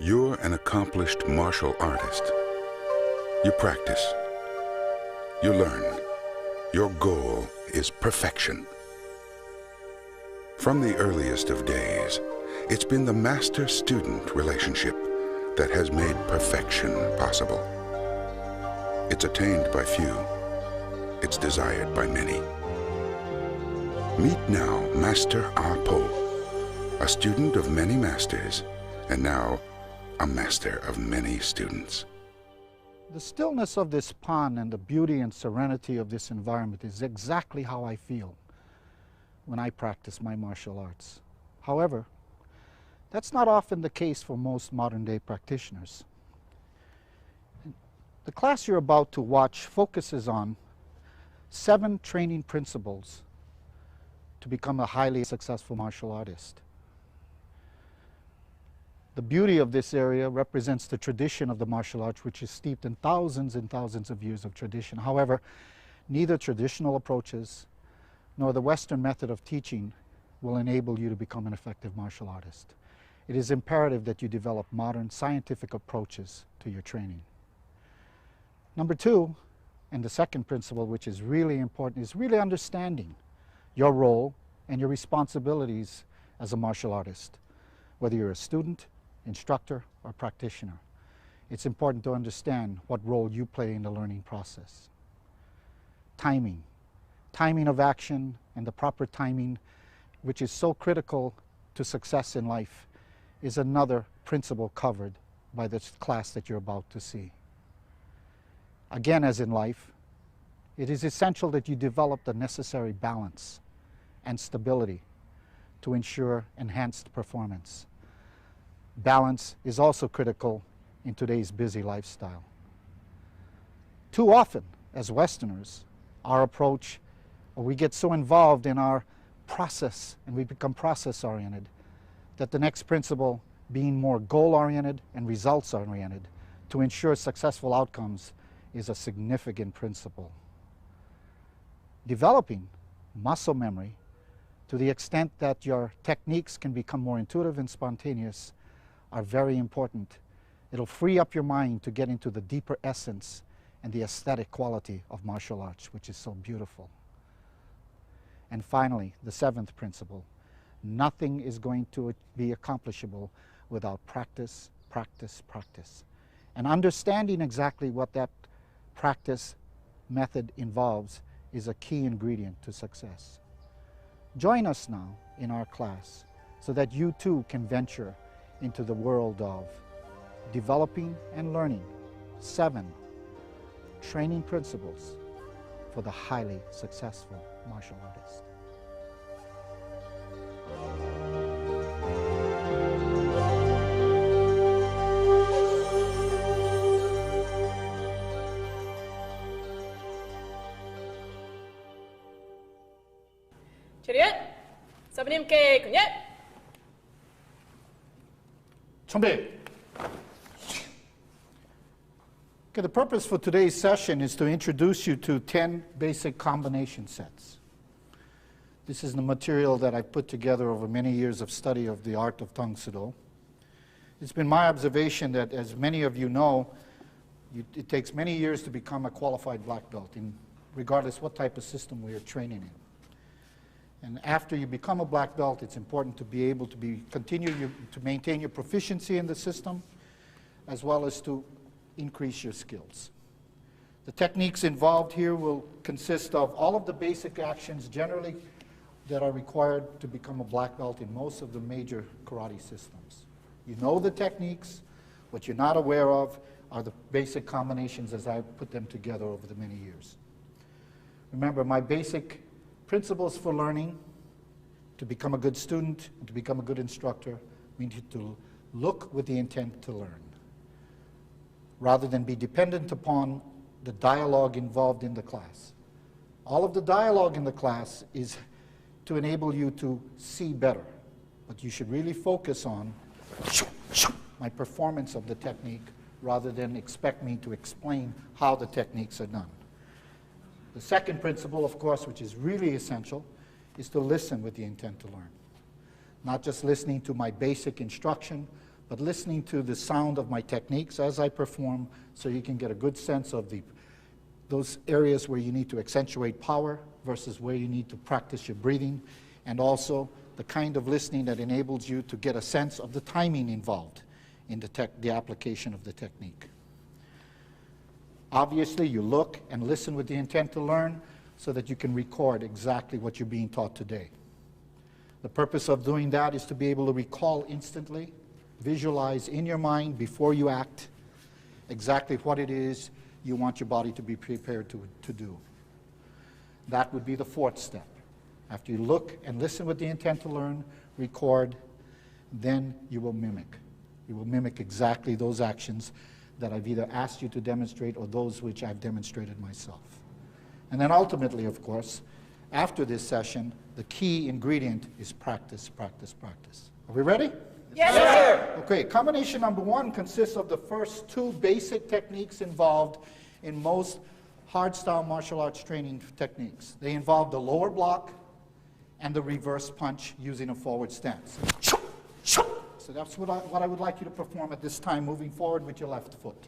You're an accomplished martial artist. You practice. You learn. Your goal is perfection. From the earliest of days, it's been the master-student relationship that has made perfection possible. It's attained by few. It's desired by many. Meet now Master Ah Po, a student of many masters, and now a master of many students. The stillness of this pond and the beauty and serenity of this environment is exactly how I feel when I practice my martial arts. However, that's not often the case for most modern-day practitioners. The class you're about to watch focuses on 7 training principles to become a highly successful martial artist. The beauty of this area represents the tradition of the martial arts, which is steeped in thousands and thousands of years of tradition. However, neither traditional approaches nor the Western method of teaching will enable you to become an effective martial artist. It is imperative that you develop modern scientific approaches to your training. Number 2, and the second principle, which is really important, is really understanding your role and your responsibilities as a martial artist, whether you're a student, instructor, or practitioner. It's important to understand what role you play in the learning process. Timing. Timing of action and the proper timing, which is so critical to success in life, is another principle covered by this class that you're about to see. Again, as in life, it is essential that you develop the necessary balance and stability to ensure enhanced performance. Balance is also critical in today's busy lifestyle. Too often, as Westerners, our approach, or we get so involved in our process and we become process-oriented that the next principle, being more goal-oriented and results-oriented to ensure successful outcomes, is a significant principle. Developing muscle memory to the extent that your techniques can become more intuitive and spontaneous are very important. It'll free up your mind to get into the deeper essence and the aesthetic quality of martial arts, which is so beautiful. And finally, the 7th principle, nothing is going to be accomplishable without practice, practice, practice. And understanding exactly what that practice method involves is a key ingredient to success. Join us now in our class so that you too can venture into the world of developing and learning 7 training principles for the highly successful martial artist. Chariot, 사부님께 그냥. Okay, the purpose for today's session is to introduce you to 10 basic combination sets. This is the material that I put together over many years of study of the art of Tang Soo Do. It's been my observation that, as many of you know, it takes many years to become a qualified black belt, regardless what type of system we are training in. And after you become a black belt, it's important to be able to to maintain your proficiency in the system, as well as to increase your skills. The techniques involved here will consist of all of the basic actions generally that are required to become a black belt in most of the major karate systems. You know the techniques. What you're not aware of are the basic combinations as I put them together over the many years. Remember, my basic principles for learning: to become a good student and to become a good instructor, we need to look with the intent to learn, rather than be dependent upon the dialogue involved in the class. All of the dialogue in the class is to enable you to see better, but you should really focus on my performance of the technique rather than expect me to explain how the techniques are done. The second principle, of course, which is really essential, is to listen with the intent to learn. Not just listening to my basic instruction, but listening to the sound of my techniques as I perform so you can get a good sense of those areas where you need to accentuate power versus where you need to practice your breathing, and also the kind of listening that enables you to get a sense of the timing involved in the application of the technique. Obviously, you look and listen with the intent to learn so that you can record exactly what you're being taught today. The purpose of doing that is to be able to recall instantly, visualize in your mind before you act exactly what it is you want your body to be prepared to do. That would be the fourth step. After you look and listen with the intent to learn, record, then you will mimic. You will mimic exactly those actions that I've either asked you to demonstrate or those which I've demonstrated myself. And then ultimately, of course, after this session, the key ingredient is practice, practice, practice. Are we ready? Yes, sir. Okay, combination number one consists of the first two basic techniques involved in most hardstyle martial arts training techniques. They involve the lower block and the reverse punch using a forward stance. So that's what I would like you to perform at this time, moving forward with your left foot.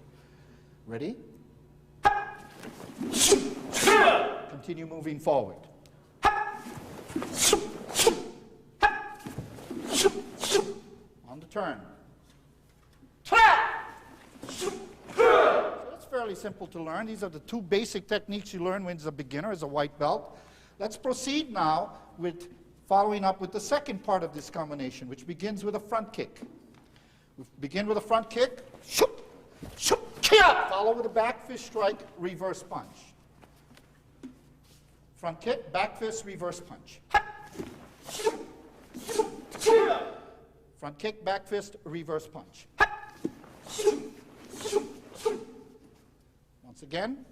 Ready? Continue moving forward. On the turn. So that's fairly simple to learn. These are the two basic techniques you learn when as a beginner, as a white belt. Let's proceed now with following up with the second part of this combination, which begins with a front kick. We begin with a front kick. Follow with a back fist strike, reverse punch. Front kick, back fist, reverse punch. Front kick, back fist, reverse punch. Once again.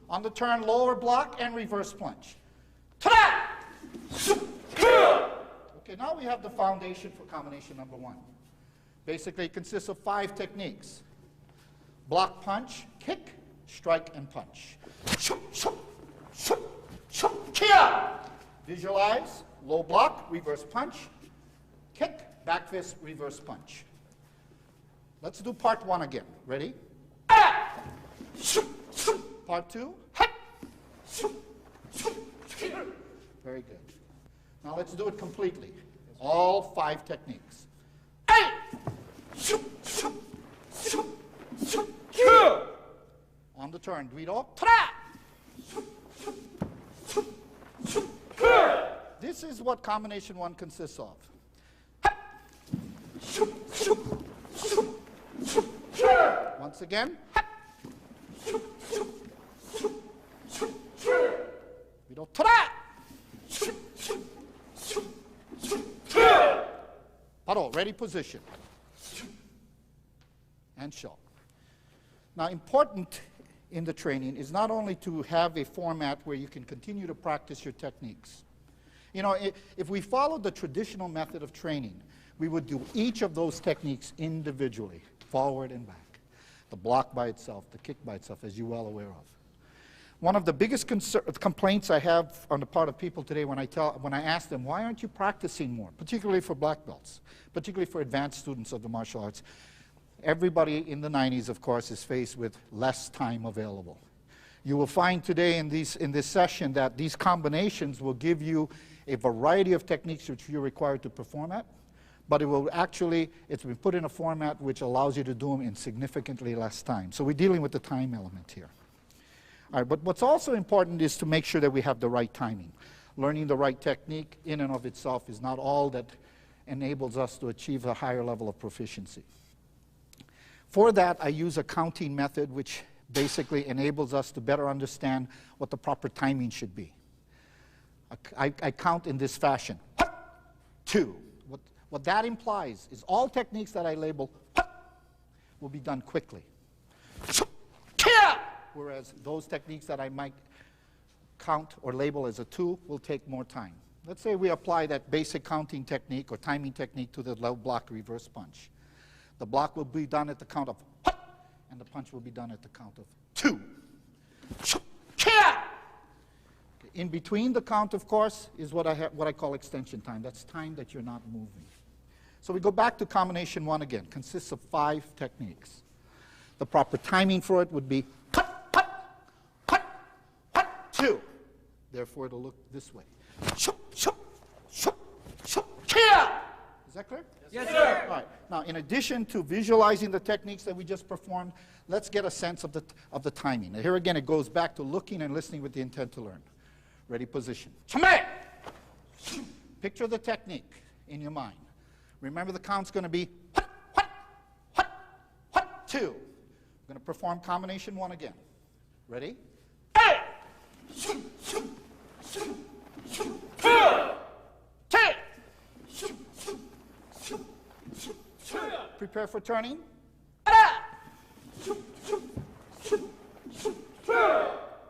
On the turn, lower block and reverse punch. Okay, now we have the foundation for combination number one. Basically, it consists of 5 techniques. Block, punch, kick, strike, and punch. Visualize, low block, reverse punch, kick, back fist, reverse punch. Let's do part 1 again. Ready? Part 2. Very good. Now let's do it completely. All 5 techniques. On the turn, Guido. This is what combination 1 consists of. Once again. Guido. Paro, ready position. And show. Now, important in the training is not only to have a format where you can continue to practice your techniques. You know, if we followed the traditional method of training, we would do each of those techniques individually, forward and back. The block by itself, the kick by itself, as you're well aware of. One of the biggest complaints I have on the part of people today when I ask them, why aren't you practicing more, particularly for black belts, particularly for advanced students of the martial arts, everybody in the 90s, of course, is faced with less time available. You will find today in this session that these combinations will give you a variety of techniques which you're required to perform at, but it's been put in a format which allows you to do them in significantly less time. So we're dealing with the time element here. All right, but what's also important is to make sure that we have the right timing. Learning the right technique in and of itself is not all that enables us to achieve a higher level of proficiency. For that, I use a counting method which basically enables us to better understand what the proper timing should be. I count in this fashion. 2. What that implies is all techniques that I label will be done quickly. Whereas those techniques that I might count or label as a 2 will take more time. Let's say we apply that basic counting technique or timing technique to the low block reverse punch. The block will be done at the count of and the punch will be done at the count of 2. Okay. In between the count, of course, is what I call extension time. That's time that you're not moving. So we go back to combination 1 again. Consists of 5 techniques. The proper timing for it would be hut, hut, hut, hut, 2. Therefore, it'll look this way. Shup, shup, shup, shup, chia. Is that clear? Yes, sir. All right. Now, in addition to visualizing the techniques that we just performed, let's get a sense of the timing. Now, here again, it goes back to looking and listening with the intent to learn. Ready, position. Picture the technique in your mind. Remember, the count's going to be hut, hut, hut, hut, 2. We're going to perform combination 1 again. Ready? Prepare for turning.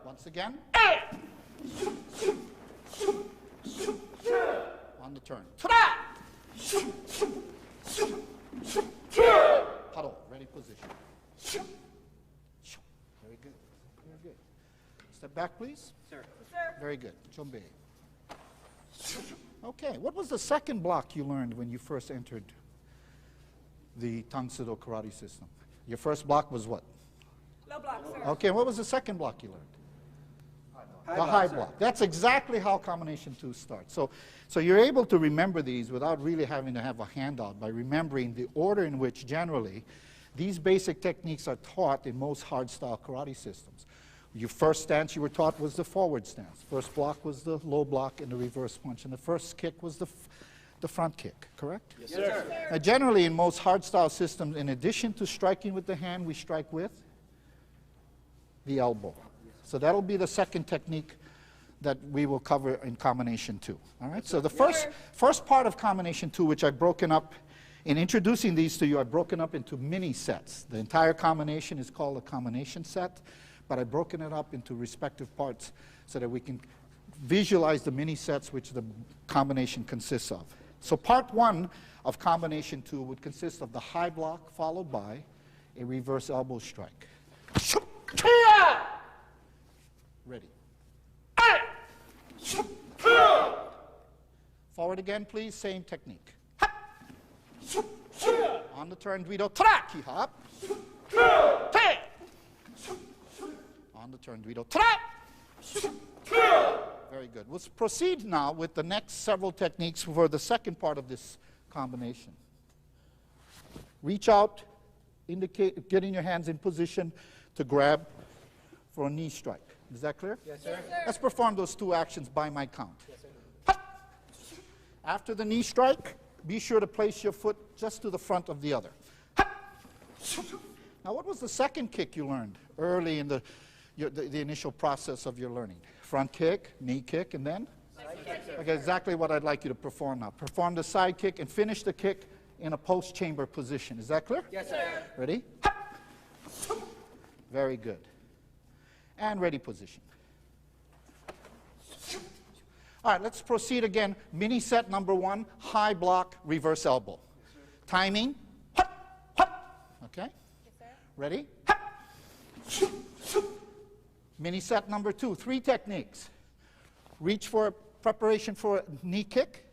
Once again. On the turn. Huddle. Ready, position. Very good. Very good. Step back, please. Sir. Very good. Chombe. Okay. What was the second block you learned when you first entered the Tang Soo Do karate system? Your first block was what? Low block, sir. Okay. What was the second block you learned? The high block. That's exactly how combination 2 starts. So you're able to remember these without really having to have a handout by remembering the order in which generally these basic techniques are taught in most hard-style karate systems. Your first stance you were taught was the forward stance. First block was the low block and the reverse punch. And the first kick was the front kick, correct? Yes, sir. Now, generally, in most hard-style systems, in addition to striking with the hand, we strike with the elbow. So that'll be the second technique that we will cover in combination 2. All right? So the first part of combination 2, which I've broken up, in introducing these to you, I've broken up into mini sets. The entire combination is called a combination set, but I've broken it up into respective parts so that we can visualize the mini sets which the combination consists of. So part 1 of combination 2 would consist of the high block followed by a reverse elbow strike. Ready. Forward again, please. Same technique. On the turn, Duido. Traki hop. On the turn, Duido. Very good. We'll proceed now with the next several techniques for the second part of this combination. Reach out, indicate, getting your hands in position to grab for a knee strike. Is that clear? Yes, sir. Yes, sir. Let's perform those 2 actions by my count. Yes, sir. After the knee strike, be sure to place your foot just to the front of the other. Now, what was the second kick you learned early in the initial process of your learning? Front kick, knee kick, and then? Side kick, sir. Okay, exactly what I'd like you to perform now. Perform the side kick and finish the kick in a post-chamber position. Is that clear? Yes, sir. Ready? Very good. And ready, position. All right, let's proceed again. Mini set number 1, high block, reverse elbow. Timing. Okay? Yes, sir. Ready? Mini set number 2, 3 techniques. Reach for preparation for a knee kick,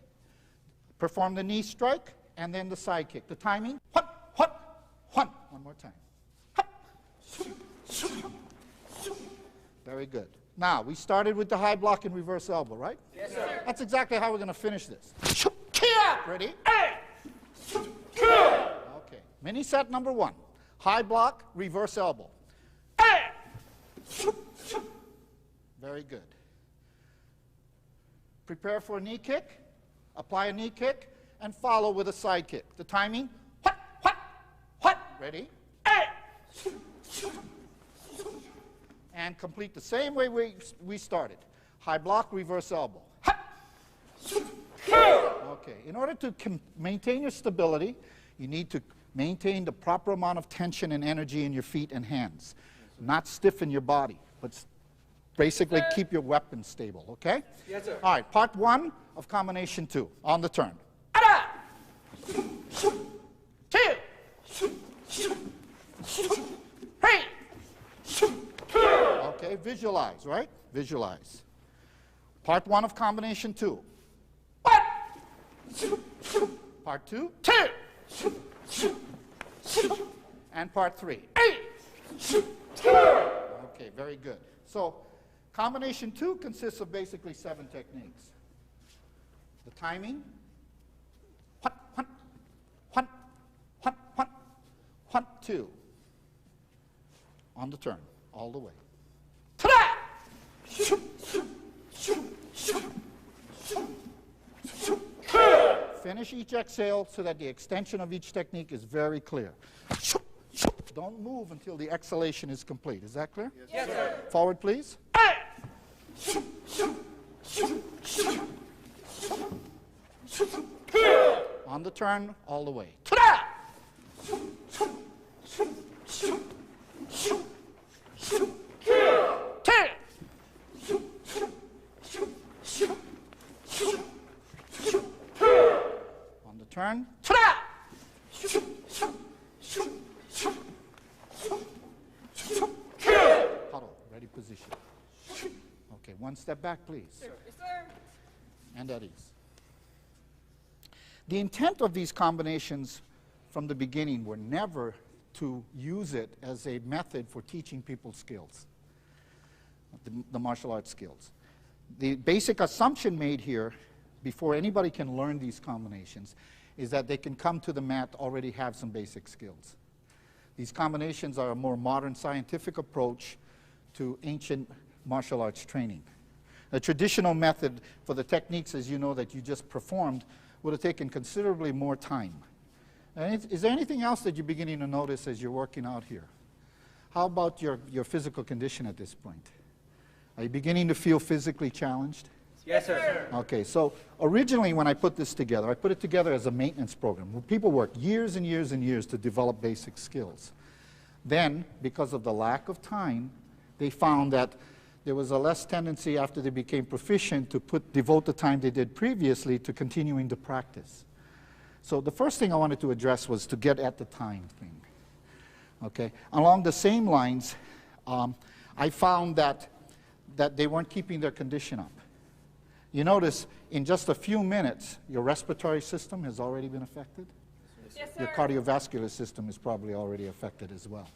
perform the knee strike, and then the side kick. The timing. One more time. Very good. Now, we started with the high block and reverse elbow, right? Yes, sir. That's exactly how we're going to finish this. Ready? Okay. Mini set number 1. High block, reverse elbow. Very good. Prepare for a knee kick. Apply a knee kick. And follow with a side kick. The timing. Ready? And complete the same way we started. High block, reverse elbow. Okay, in order to maintain your stability, you need to maintain the proper amount of tension and energy in your feet and hands. Not stiffen your body, but basically keep your weapon stable, okay? Yes, sir. All right, part 1 of combination 2, on the turn. Okay, visualize, right? Visualize. Part 1 of combination 2. Part 2. And part 3. Okay, very good. So combination 2 consists of basically 7 techniques. The timing, hunt, hunt, hunt, hunt, hunt, hunt 2. On the turn, all the way. Ta-da! Finish each exhale so that the extension of each technique is very clear. Don't move until the exhalation is complete. Is that clear? Yes, sir. Forward, please. On the turn, all the way. Ta-da! On the turn. Ta-da! Huddle, ready position. Okay, one step back, please. Yes, sir. And at ease. The intent of these combinations from the beginning were never to use it as a method for teaching people skills, the martial arts skills. The basic assumption made here, before anybody can learn these combinations, is that they can come to the mat already have some basic skills. These combinations are a more modern scientific approach to ancient martial arts training. A traditional method for the techniques, as you know, that you just performed would have taken considerably more time. And is there anything else that you're beginning to notice as you're working out here? How about your physical condition at this point? Are you beginning to feel physically challenged? Yes, sir. Okay, so originally when I put this together, I put it together as a maintenance program where people work years and years and years to develop basic skills. Then, because of the lack of time, they found that there was a less tendency after they became proficient to devote the time they did previously to continuing to practice. So the first thing I wanted to address was to get at the time thing. Okay, along the same lines, I found that they weren't keeping their condition up. You notice in just a few minutes, your respiratory system has already been affected. Yes, Your sir. cardiovascular system is probably already affected as well.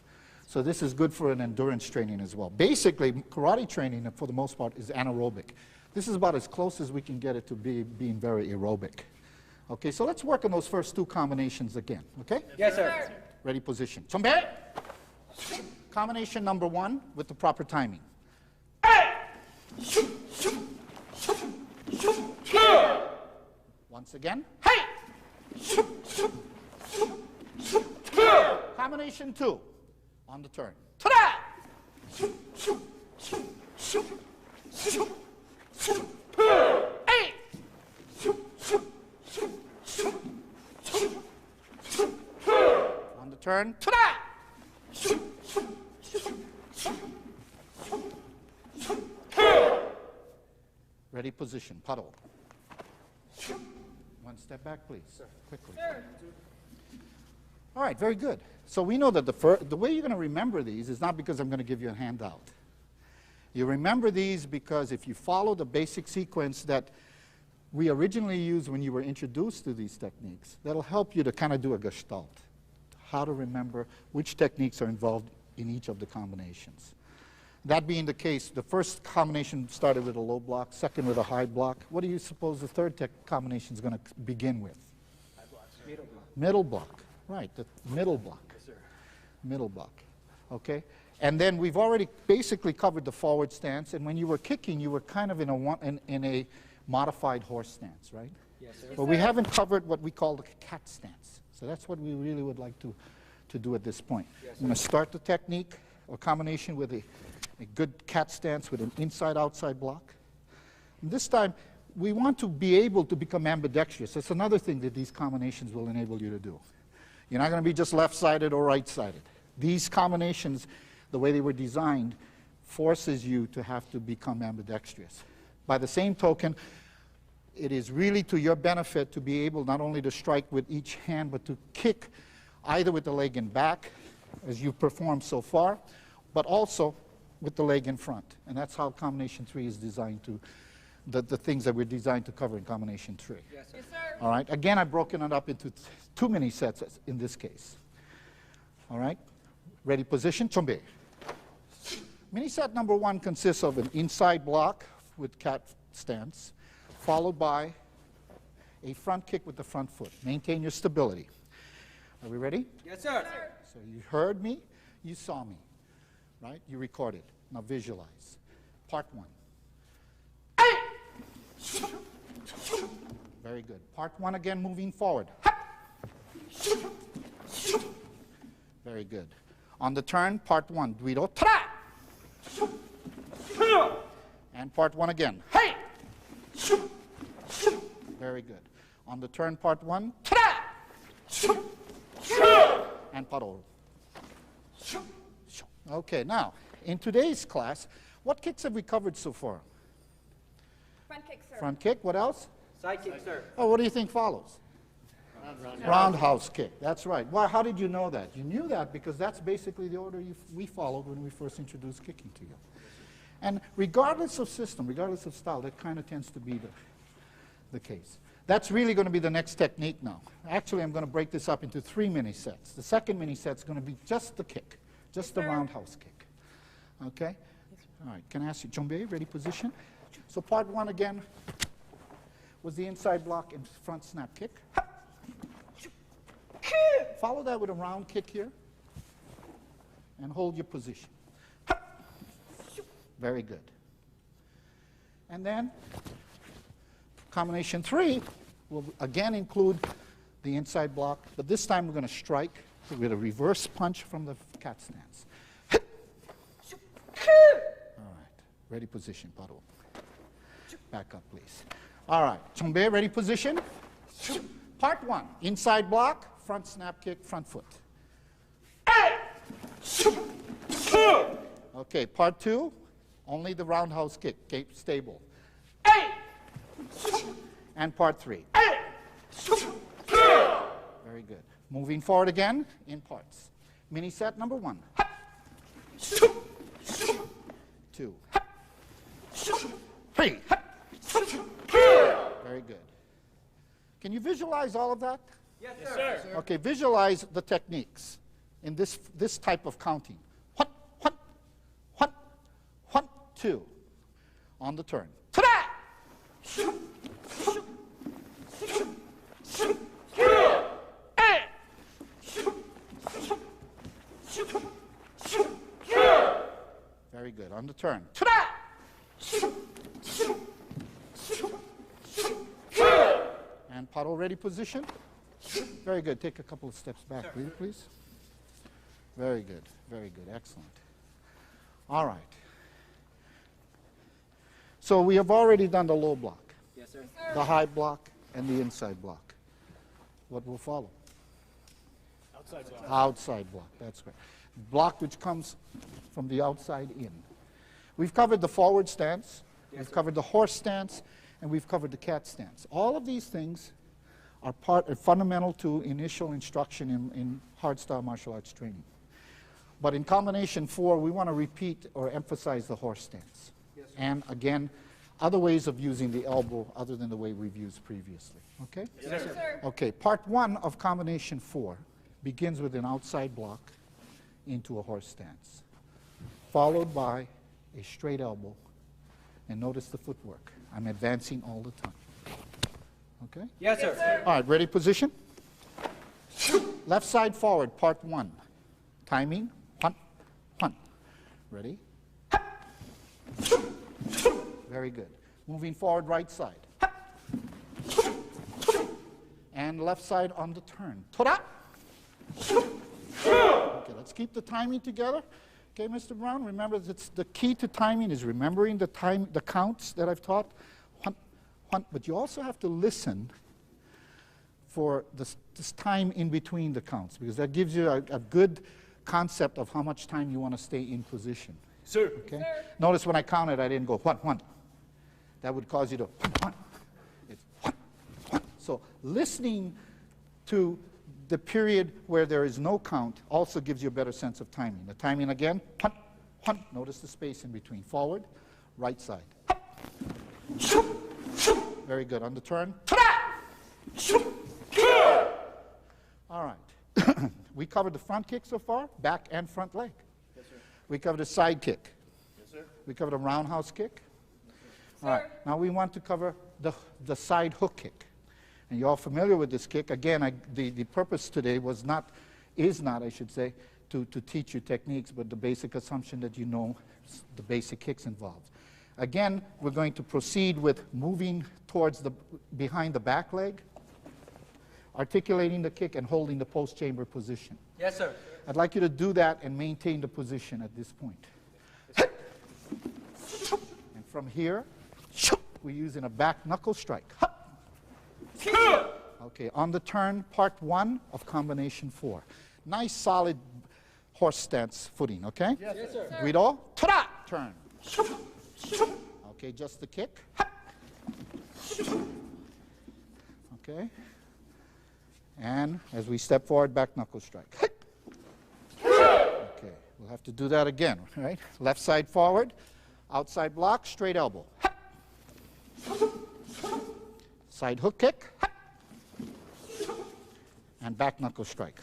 So this is good for an endurance training as well. Basically, karate training, for the most part, is anaerobic. This is about as close as we can get it to being very aerobic. Okay, so let's work on those first 2 combinations again, okay? Yes, sir. Ready position. Chombe! Combination number 1 with the proper timing. Once again. Hey! Combination 2 on the turn. Ta-da! Hey! On the turn. Ta-da! Ready position. Puddle. One step back, please. Quickly. Sir. All right, very good. So we know that the way you're going to remember these is not because I'm going to give you a handout. You remember these because if you follow the basic sequence that we originally used when you were introduced to these techniques, that'll help you to kind of do a gestalt, how to remember which techniques are involved in each of the combinations. That being the case, the first combination started with a low block, second with a high block. What do you suppose the third combination is going to begin with? High blocks. Middle block. Middle block, right, the middle block. Yes, sir. Middle block, okay? And then we've already basically covered the forward stance, and when you were kicking, you were kind of in a modified horse stance, right? Yes, sir. But we haven't covered what we call the cat stance. So that's what we really would like to do at this point. Yes, I'm going to start the technique or combination with a good cat stance with an inside-outside block. And this time, we want to be able to become ambidextrous. That's another thing that these combinations will enable you to do. You're not going to be just left-sided or right-sided. These combinations, the way they were designed, forces you to have to become ambidextrous. By the same token, it is really to your benefit to be able not only to strike with each hand, but to kick either with the leg in back, as you've performed so far, but also with the leg in front. And that's how combination 3 is designed the things that we're designed to cover in combination 3. Yes, sir. Yes, sir. All right, again, I've broken it up into 2 mini sets in this case. All right, ready, position, chombe. Mini set number 1 consists of an inside block with cat stance, followed by a front kick with the front foot. Maintain your stability. Are we ready? Yes, sir. So you heard me, you saw me, right? You recorded. Now visualize. Part 1. Very good. Part 1 again, moving forward. Very good. On the turn, part 1, Duido, tra! And part 1 again. Hey! Very good. On the turn, part 1, tra! And paro. Okay, now, in today's class, what kicks have we covered so far? Front kick, sir. Front kick, what else? Side kick, sir. Oh, what do you think follows? Roundhouse kick, that's right. Why, how did you know that? You knew that because that's basically the order we followed when we first introduced kicking to you. And regardless of system, regardless of style, that kind of tends to be the case. That's really going to be the next technique now. Actually, I'm going to break this up into 3 mini sets. The second mini set is going to be just the kick, just the roundhouse kick. Okay? All right, can I ask you, Chombe, ready, position? So part 1 again was the inside block and front snap kick. Follow that with a round kick here and hold your position. Very good. And then combination 3 will again include the inside block, but this time we're going to strike with a reverse punch from the cat stance. All right, ready, position, Paro. Back up, please. All right, Chombe, ready, position. Part 1, inside block, front snap kick, front foot. Okay, part 2, only the roundhouse kick, keep stable. And part 3. Very good. Moving forward again in parts. Mini set number 1. 2. 3. Very good. Can you visualize all of that? Yes, sir. Okay, visualize the techniques in this type of counting. 1, 1, 1, 1, 2. On the turn. Ta-da! Very good. On the turn. Ta-da! And paro ready position. Very good. Take a couple of steps back, will you, please? Very good. Very good. Excellent. All right. So we have already done the low block, Yes, sir. the high block, and the inside block. What will follow? Outside block. Outside block. That's right. Block which comes from the outside in. We've covered the forward stance, we've covered the horse stance, and we've covered the cat stance. All of these things are fundamental to initial instruction in hardstyle martial arts training. But in combination 4, we want to repeat or emphasize the horse stance. Yes, sir. And again, other ways of using the elbow other than the way we've used previously. Okay? Yes, sir. Sir. Okay, part 1 of combination 4 begins with an outside block into a horse stance, followed by a straight elbow. And notice the footwork. I'm advancing all the time. Okay? Yes, sir. All right, ready, position? Left side forward, part 1. Timing, 1, 1. Ready? Very good. Moving forward, right side. And left side on the turn. Tora! Okay, let's keep the timing together. Okay, Mr. Brown, remember the key to timing is remembering the counts that I've taught. 1, 1, but you also have to listen for this time in between the counts, because that gives you a good concept of how much time you want to stay in position. Sir. Okay? Notice when I counted, I didn't go 1, 1. That would cause you to 1, 1. It's 1, 1. So listening to the period where there is no count also gives you a better sense of timing. The timing again, 1, 1. Notice the space in between. Forward, right side. Very good. On the turn. All right. We covered the front kick so far, back and front leg. Yes, sir. We covered a side kick. Yes, sir. We covered a roundhouse kick. All right. Now we want to cover the side hook kick. And you're all familiar with this kick. Again, the purpose today is not, I should say, to teach you techniques, but the basic assumption that you know the basic kicks involved. Again, we're going to proceed with moving towards behind the back leg, articulating the kick and holding the post-chamber position. Yes, sir. I'd like you to do that and maintain the position at this point. And from here, we're using a back knuckle strike. Okay, on the turn, part 1 of combination 4. Nice, solid horse stance footing, okay? Yes, sir. Guido, ta-da! Turn. Okay, just the kick. Okay. And as we step forward, back knuckle strike. Okay, we'll have to do that again, right? Left side forward, outside block, straight elbow. Side hook kick. And back knuckle strike.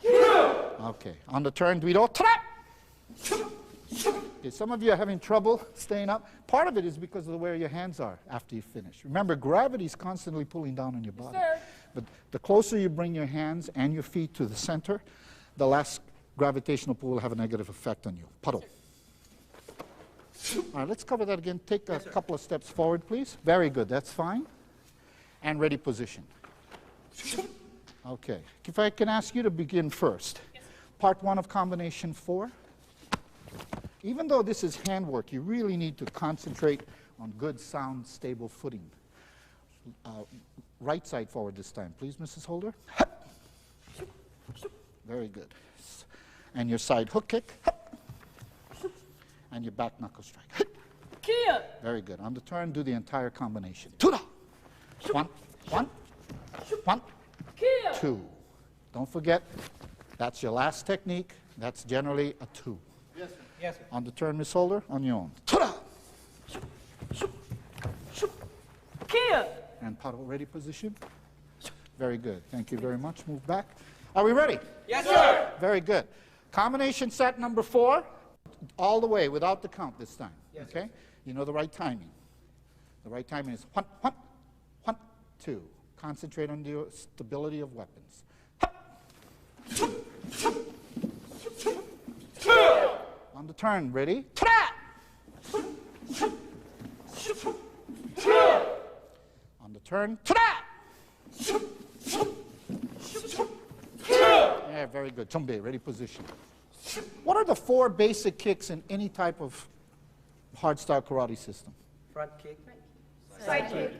Okay, on the turn, Guido. Okay, some of you are having trouble staying up. Part of it is because of the way your hands are after you finish. Remember, gravity is constantly pulling down on your body. Sir. But the closer you bring your hands and your feet to the center, the less gravitational pull will have a negative effect on you. Puddle. All right, let's cover that again. Take a couple of steps forward, please. Very good, that's fine. And ready position. Okay, if I can ask you to begin first. Part 1 of combination 4. Even though this is handwork, you really need to concentrate on good, sound, stable footing. Right side forward this time, please, Mrs. Holder. Very good. And your side hook kick. And your back knuckle strike. Kia. Very good. On the turn, do the entire combination. Tuda! 1, 1, 1, Kia. 2. Don't forget, that's your last technique. That's generally a 2. Yes, sir. Yes, sir. On the turn, Miss Holder, on your own. Tuda! Kia. And paddle ready position. Very good. Thank you very much. Move back. Are we ready? Yes, sir. Very good. Combination set number 4, all the way without the count this time. Yes, Okay? You know the right timing. The right timing is 1, 1, 1, 2. Concentrate on the stability of weapons. On the turn, ready? On the turn, yeah, very good. Chumbe, ready position. What are the 4 basic kicks in any type of hardstyle karate system? Front kick, Side kick.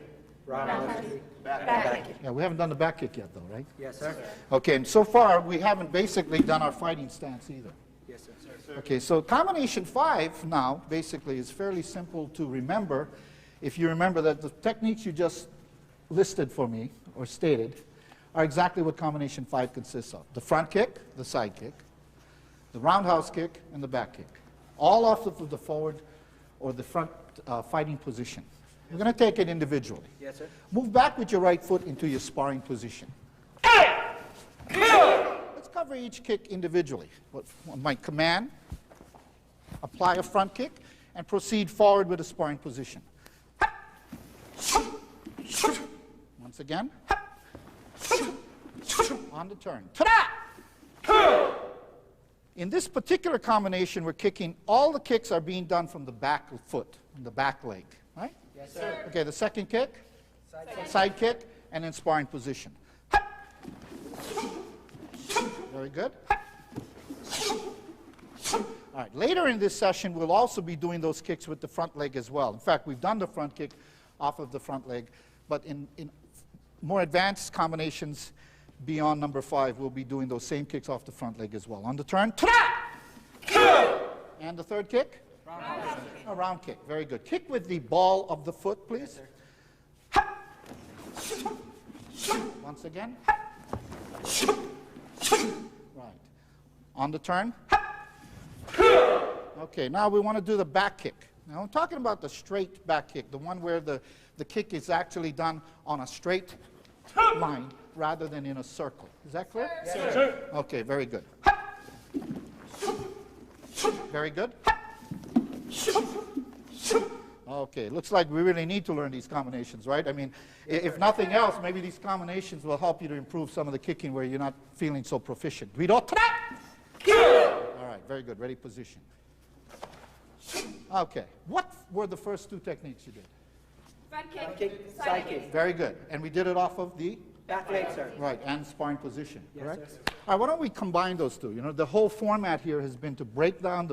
roundhouse kick, Back kick. Yeah, we haven't done the back kick yet, though, right? Yes, sir. Okay, and so far we haven't basically done our fighting stance either. Yes, sir. Okay, so combination 5 now basically is fairly simple to remember. If you remember that the techniques you just listed for me or stated are exactly what combination 5 consists of. The front kick, the side kick, the roundhouse kick, and the back kick. All off of the forward or the front fighting position. We're going to take it individually. Yes, sir. Move back with your right foot into your sparring position. Let's cover each kick individually. On my command, apply a front kick and proceed forward with a sparring position. Once again. On the turn. In this particular combination, we're kicking, all the kicks are being done from the back foot, the back leg, right? Yes, sir. Okay, the second kick, side kick, and then sparring position. Very good. All right, later in this session, we'll also be doing those kicks with the front leg as well. In fact, we've done the front kick off of the front leg, but in more advanced combinations beyond number 5, we'll be doing those same kicks off the front leg as well. On the turn, and the third kick? A round kick, very good. Kick with the ball of the foot, please. Once again. Right. On the turn. Okay, now we want to do the back kick. Now I'm talking about the straight back kick, the one where the kick is actually done on a straight line rather than in a circle. Is that clear? Yes, sir. Okay, very good. Very good. Okay, looks like we really need to learn these combinations, right? I mean, if nothing else, maybe these combinations will help you to improve some of the kicking where you're not feeling so proficient. All right, very good. Ready, position. Okay, what were the first two techniques you did? Front Front kick, kick, side side kick. kick. Very good. And we did it off of the? Back leg, sir. Right, and sparring position, Yes, correct? sir. All right, why don't we combine those two? You know, the whole format here has been to break down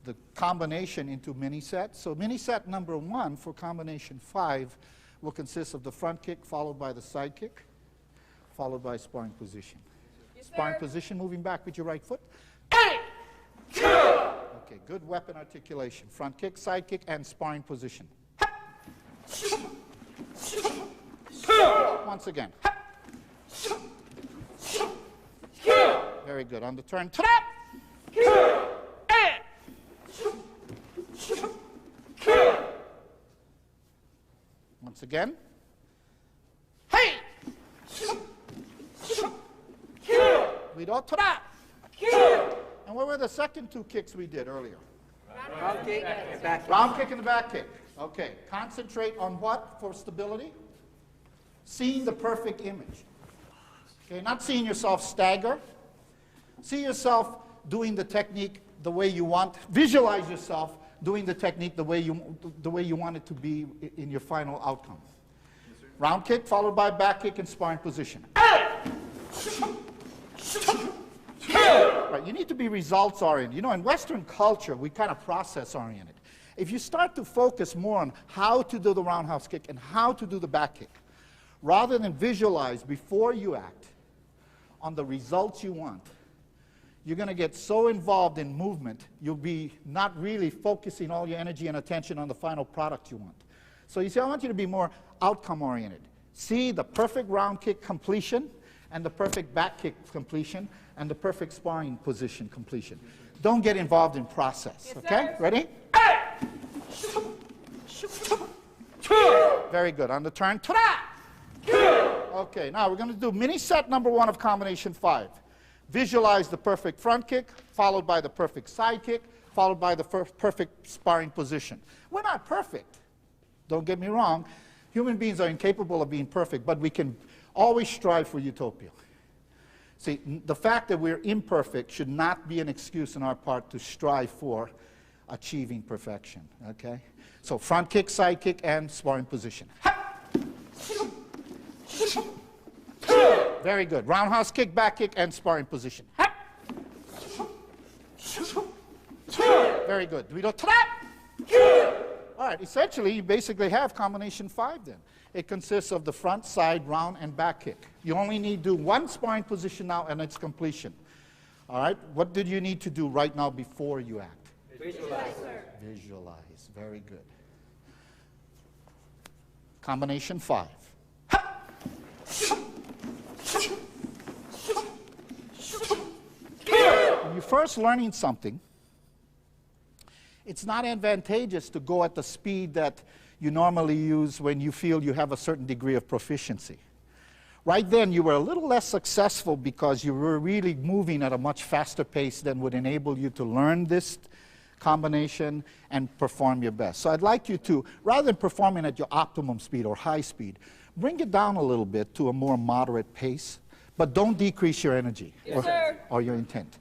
the combination into mini sets. So mini set number 1 for combination 5 will consist of the front kick followed by the side kick, followed by sparring position. Yes, Sparring sir. position, moving back with your right foot. Okay, good weapon articulation. Front kick, side kick, and sparring position. Once again. Very good. On the turn. Once again. Hey! We don't. And what were the second two kicks we did earlier? Round kick and back kick. Round kick and the back kick. Okay. Concentrate on what for stability? Seeing the perfect image. Okay, not seeing yourself stagger. See yourself doing the technique the way you want. Visualize yourself doing the technique the way you want it to be in your final outcome. Yes, round kick followed by back kick and sparring position. Right, you need to be results oriented. You know, in Western culture, we kind of process oriented. If you start to focus more on how to do the roundhouse kick and how to do the back kick, rather than visualize before you act on the results you want, you're going to get so involved in movement, you'll be not really focusing all your energy and attention on the final product you want. So you see, I want you to be more outcome-oriented. See the perfect round kick completion and the perfect back kick completion and the perfect sparring position completion. Don't get involved in process, Yes, okay? sir. Ready? Very good. On the turn. Okay, now we're going to do mini set number 1 of combination 5. Visualize the perfect front kick, followed by the perfect side kick, followed by the perfect sparring position. We're not perfect. Don't get me wrong. Human beings are incapable of being perfect, but we can always strive for utopia. See, the fact that we're imperfect should not be an excuse on our part to strive for achieving perfection, okay? So front kick, side kick, and sparring position. Very good. Roundhouse kick, back kick, and sparring position. Very good. Do we do All right, essentially, you basically have combination 5 then. It consists of the front, side, round, and back kick. You only need to do one sparring position now, and it's completion. All right, what did you need to do right now before you act? Visualize. Visualize. Very good. Combination 5. When you're first learning something, it's not advantageous to go at the speed that you normally use when you feel you have a certain degree of proficiency. Right then, you were a little less successful because you were really moving at a much faster pace than would enable you to learn this combination and perform your best. So I'd like you to, rather than performing at your optimum speed or high speed, bring it down a little bit to a more moderate pace, but don't decrease your energy or your intent.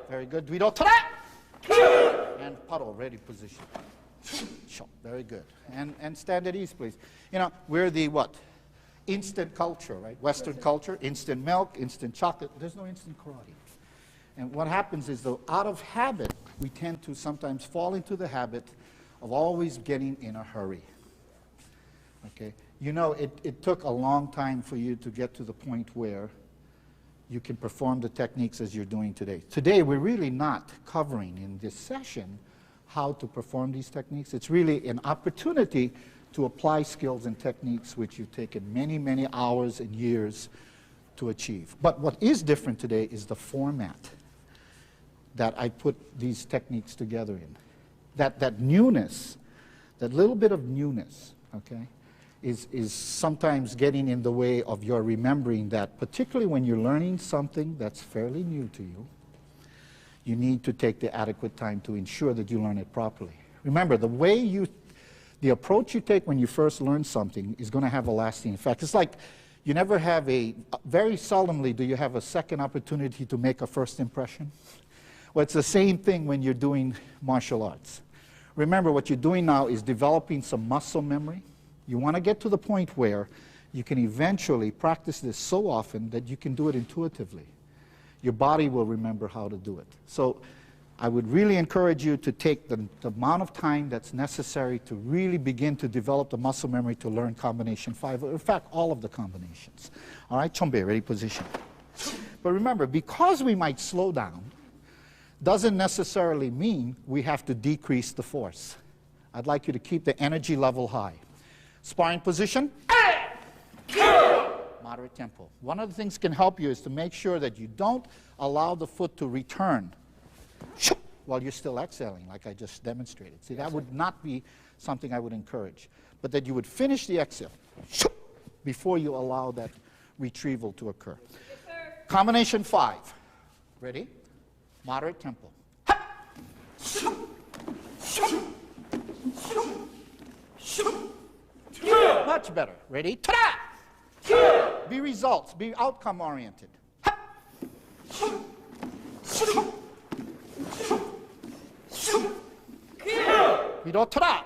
Very good. And puddle, ready position. Very good. And stand at ease, please. You know, we're the what? Instant culture, right? Western culture, instant milk, instant chocolate. There's no instant karate. And what happens is, though, out of habit, we tend to sometimes fall into the habit of always getting in a hurry. Okay? You know, it took a long time for you to get to the point where you can perform the techniques as you're doing today. Today, we're really not covering in this session how to perform these techniques. It's really an opportunity to apply skills and techniques which you've taken many, many hours and years to achieve. But what is different today is the format that I put these techniques together in. That newness, that little bit of newness, okay, is sometimes getting in the way of your remembering that, particularly when you're learning something that's fairly new to you, you need to take the adequate time to ensure that you learn it properly. Remember, the approach you take when you first learn something is going to have a lasting effect. It's like you never have very seldomly do you have a second opportunity to make a first impression. Well, it's the same thing when you're doing martial arts. Remember, what you're doing now is developing some muscle memory. You want to get to the point where you can eventually practice this so often that you can do it intuitively. Your body will remember how to do it. So I would really encourage you to take the amount of time that's necessary to really begin to develop the muscle memory to learn combination 5, or in fact, all of the combinations. All right, Chombe, ready, position. But remember, because we might slow down, doesn't necessarily mean we have to decrease the force. I'd like you to keep the energy level high. Sparring position. Moderate tempo. One of the things that can help you is to make sure that you don't allow the foot to return while you're still exhaling, like I just demonstrated. See, that would not be something I would encourage. But that you would finish the exhale before you allow that retrieval to occur. Combination 5. Ready? Moderate tempo. Much better. Ready? Ta-da! Be results. Be outcome oriented. Hiro ta-da!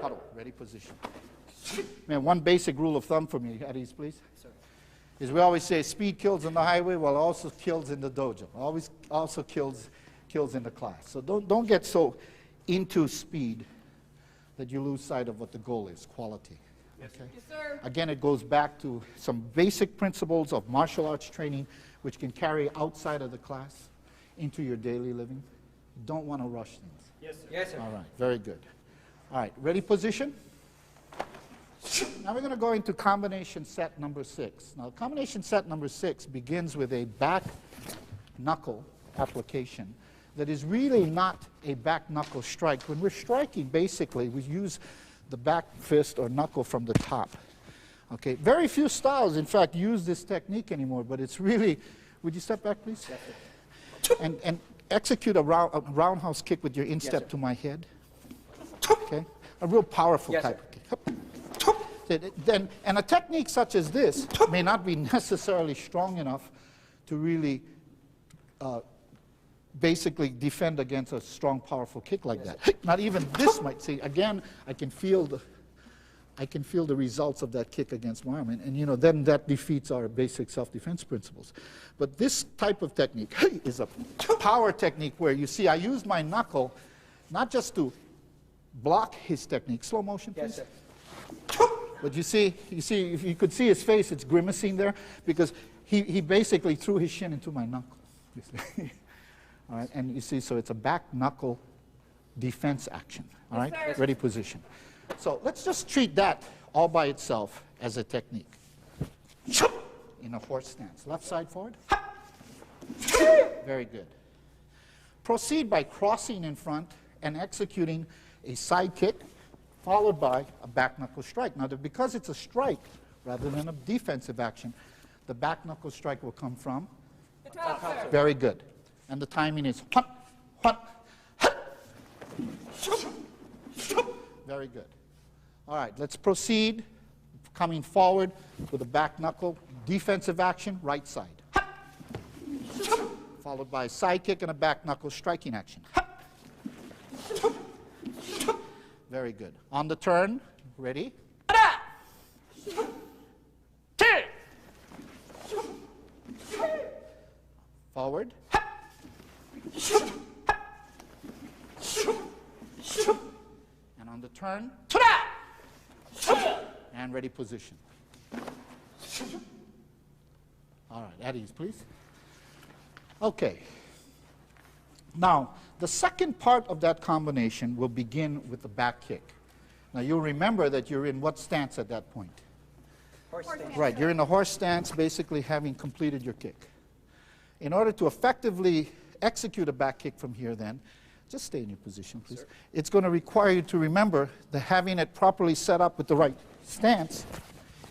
Huddle. Ready position. Man, one basic rule of thumb for me, at ease, please. Is we always say speed kills on the highway, well, also kills in the dojo. Always also kills in the class. So don't get so into speed that you lose sight of what the goal is, quality. Okay? Yes, sir. Again, it goes back to some basic principles of martial arts training which can carry outside of the class into your daily living. You don't want to rush things. Yes, sir. Yes, sir. All right, very good. All right, ready position? Now we're going to go into combination set number 6. Now, combination set number 6 begins with a back knuckle application that is really not a back knuckle strike. When we're striking, basically, we use the back fist or knuckle from the top. Okay, very few styles, in fact, use this technique anymore, but it's really, would you step back, please? Yes, sir. And execute a roundhouse kick with your instep sir. to my head. Okay, a real powerful Yes, type sir. of kick. And a technique such as this may not be necessarily strong enough to really basically defend against a strong, powerful kick like that. Not even this might say, again, I can feel the results of that kick against my arm, and you know, then that defeats our basic self-defense principles. But this type of technique is a power technique where you see I use my knuckle not just to block his technique. Slow motion, please. Yes, sir. But you see, if you could see his face, it's grimacing there because he basically threw his shin into my knuckle. You see? All right, and you see, so it's a back knuckle defense action. All right, Yes, sir. ready position. So let's just treat that all by itself as a technique. In a horse stance. Left side forward. Very good. Proceed by crossing in front and executing a side kick, followed by a back knuckle strike. Now, because it's a strike rather than a defensive action, the back knuckle strike will come from? The top, sir. Very good. And the timing is very good. All right, let's proceed. Coming forward with a back knuckle, defensive action, right side. Followed by a side kick and a back knuckle striking action. Very good. On the turn, ready? Forward. And on the turn, and ready position. All right, at ease, please. Okay. Now, the second part of that combination will begin with the back kick. Now you'll remember that you're in what stance at that point? Horse stance. Right, you're in the horse stance, basically having completed your kick. In order to effectively execute a back kick from here then, just stay in your position, please. Sir. It's going to require you to remember that having it properly set up with the right stance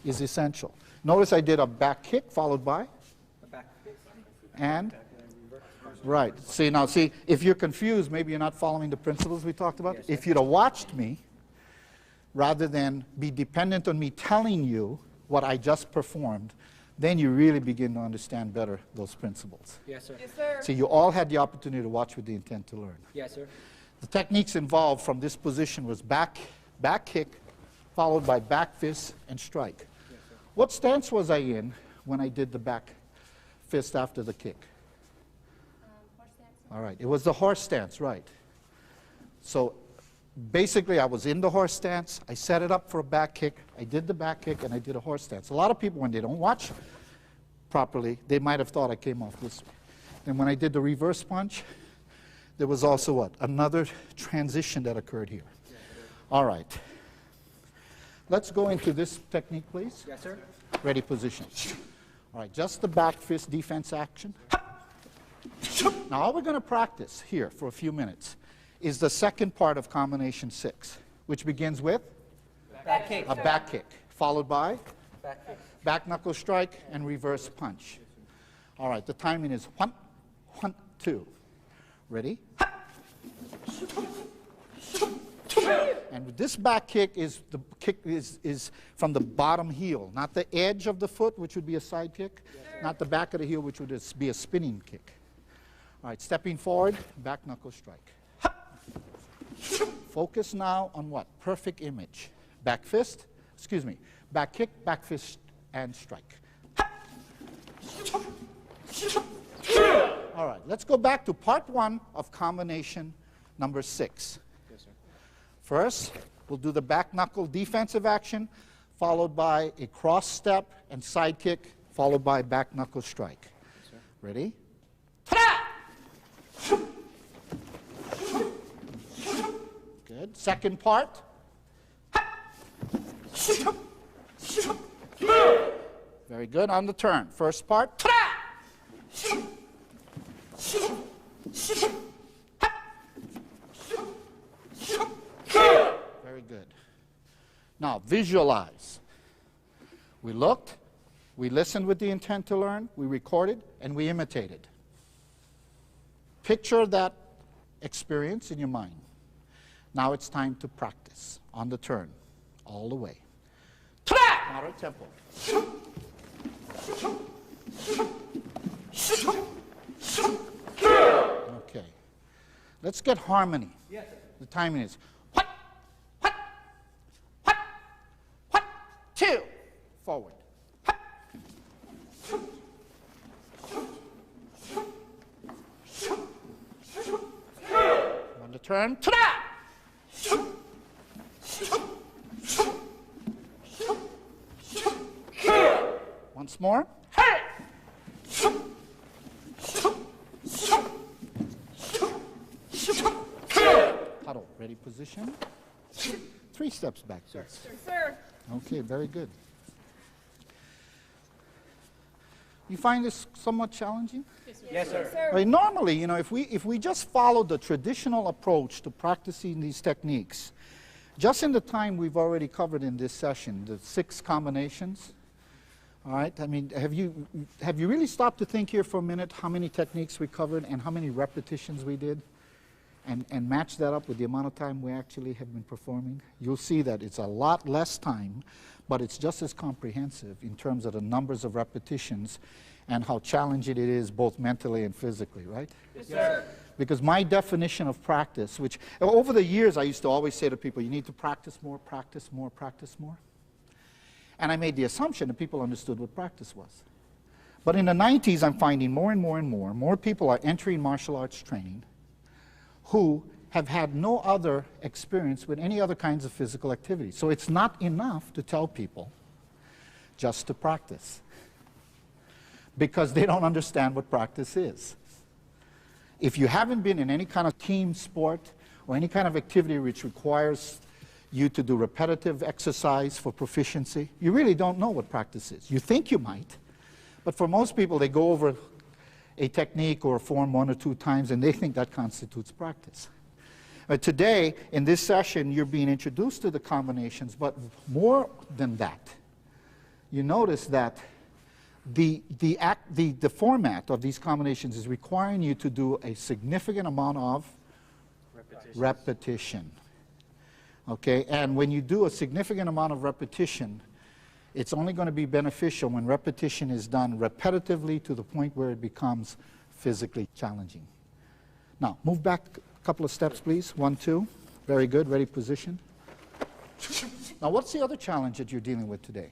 is essential. Notice I did a back kick followed by A back kick. and right. See, now see, if you're confused, maybe you're not following the principles we talked about. Yes, if you'd have watched me, rather than be dependent on me telling you what I just performed, then you really begin to understand better those principles. Yes, sir. Yes, sir. See, you all had the opportunity to watch with the intent to learn. Yes, sir. The techniques involved from this position was back kick, followed by back fist and strike. Yes, sir. What stance was I in when I did the back fist after the kick? Horse stance. All right, it was the horse stance, right. So basically I was in the horse stance, I set it up for a back kick, I did the back kick, and I did a horse stance. A lot of people, when they don't watch properly, they might have thought I came off this way. And when I did the reverse punch, there was also what? Another transition that occurred here. All right. Let's go into this technique, please. Yes, sir. Ready position. All right, just the back fist defense action. Now all we're going to practice here for a few minutes is the second part of combination 6, which begins with Back kick. a back kick, followed by Back kick. back knuckle strike and reverse punch. All right, the timing is 1, 1, 2. Ready? And with this back kick is the kick is from the bottom heel, not the edge of the foot, which would be a side kick, not the back of the heel, which would be a spinning kick. All right, stepping forward, back knuckle strike. Focus now on what? Perfect image. Back fist, excuse me, back kick, back fist, and strike. All right, let's go back to part 1 of combination number 6. Yes, sir. First, we'll do the back knuckle defensive action, followed by a cross step and side kick, followed by back knuckle strike. Yes, sir. Ready? Good. Second part. Very good. On the turn. First part. Very good. Now, visualize. We looked, we listened with the intent to learn, we recorded, and we imitated. Picture that experience in your mind. Now it's time to practice on the turn, all the way. Moderate tempo. Okay. Let's get harmony. Yes, sir. The timing is 1, 2, forward. On the turn, once more. Huddle, ready position. 3 steps back, sir. Yes, sir. Okay, very good. You find this somewhat challenging? Yes, sir. Sir. I mean, normally, you know, if we just follow the traditional approach to practicing these techniques, just in the time we've already covered in this session, the 6 combinations, all right, I mean, have you really stopped to think here for a minute how many techniques we covered and how many repetitions we did? And match that up with the amount of time we actually have been performing? You'll see that it's a lot less time, but it's just as comprehensive in terms of the numbers of repetitions and how challenging it is both mentally and physically, right? Yes, sir. Because my definition of practice, which over the years I used to always say to people, you need to practice more, practice more, practice more. And I made the assumption that people understood what practice was. But in the 90s, I'm finding more and more people are entering martial arts training who have had no other experience with any other kinds of physical activity. So it's not enough to tell people just to practice, because they don't understand what practice is. If you haven't been in any kind of team sport or any kind of activity which requires, you to do repetitive exercise for proficiency. You really don't know what practice is. You think you might, but for most people, they go over a technique or a form 1 or 2 times, and they think that constitutes practice. Today, in this session, you're being introduced to the combinations, but more than that, you notice that the format of these combinations is requiring you to do a significant amount of repetition. Okay, and when you do a significant amount of repetition, it's only going to be beneficial when repetition is done repetitively to the point where it becomes physically challenging. Now, move back a couple of steps, please. 1, 2. Very good. Ready, position. Now, what's the other challenge that you're dealing with today?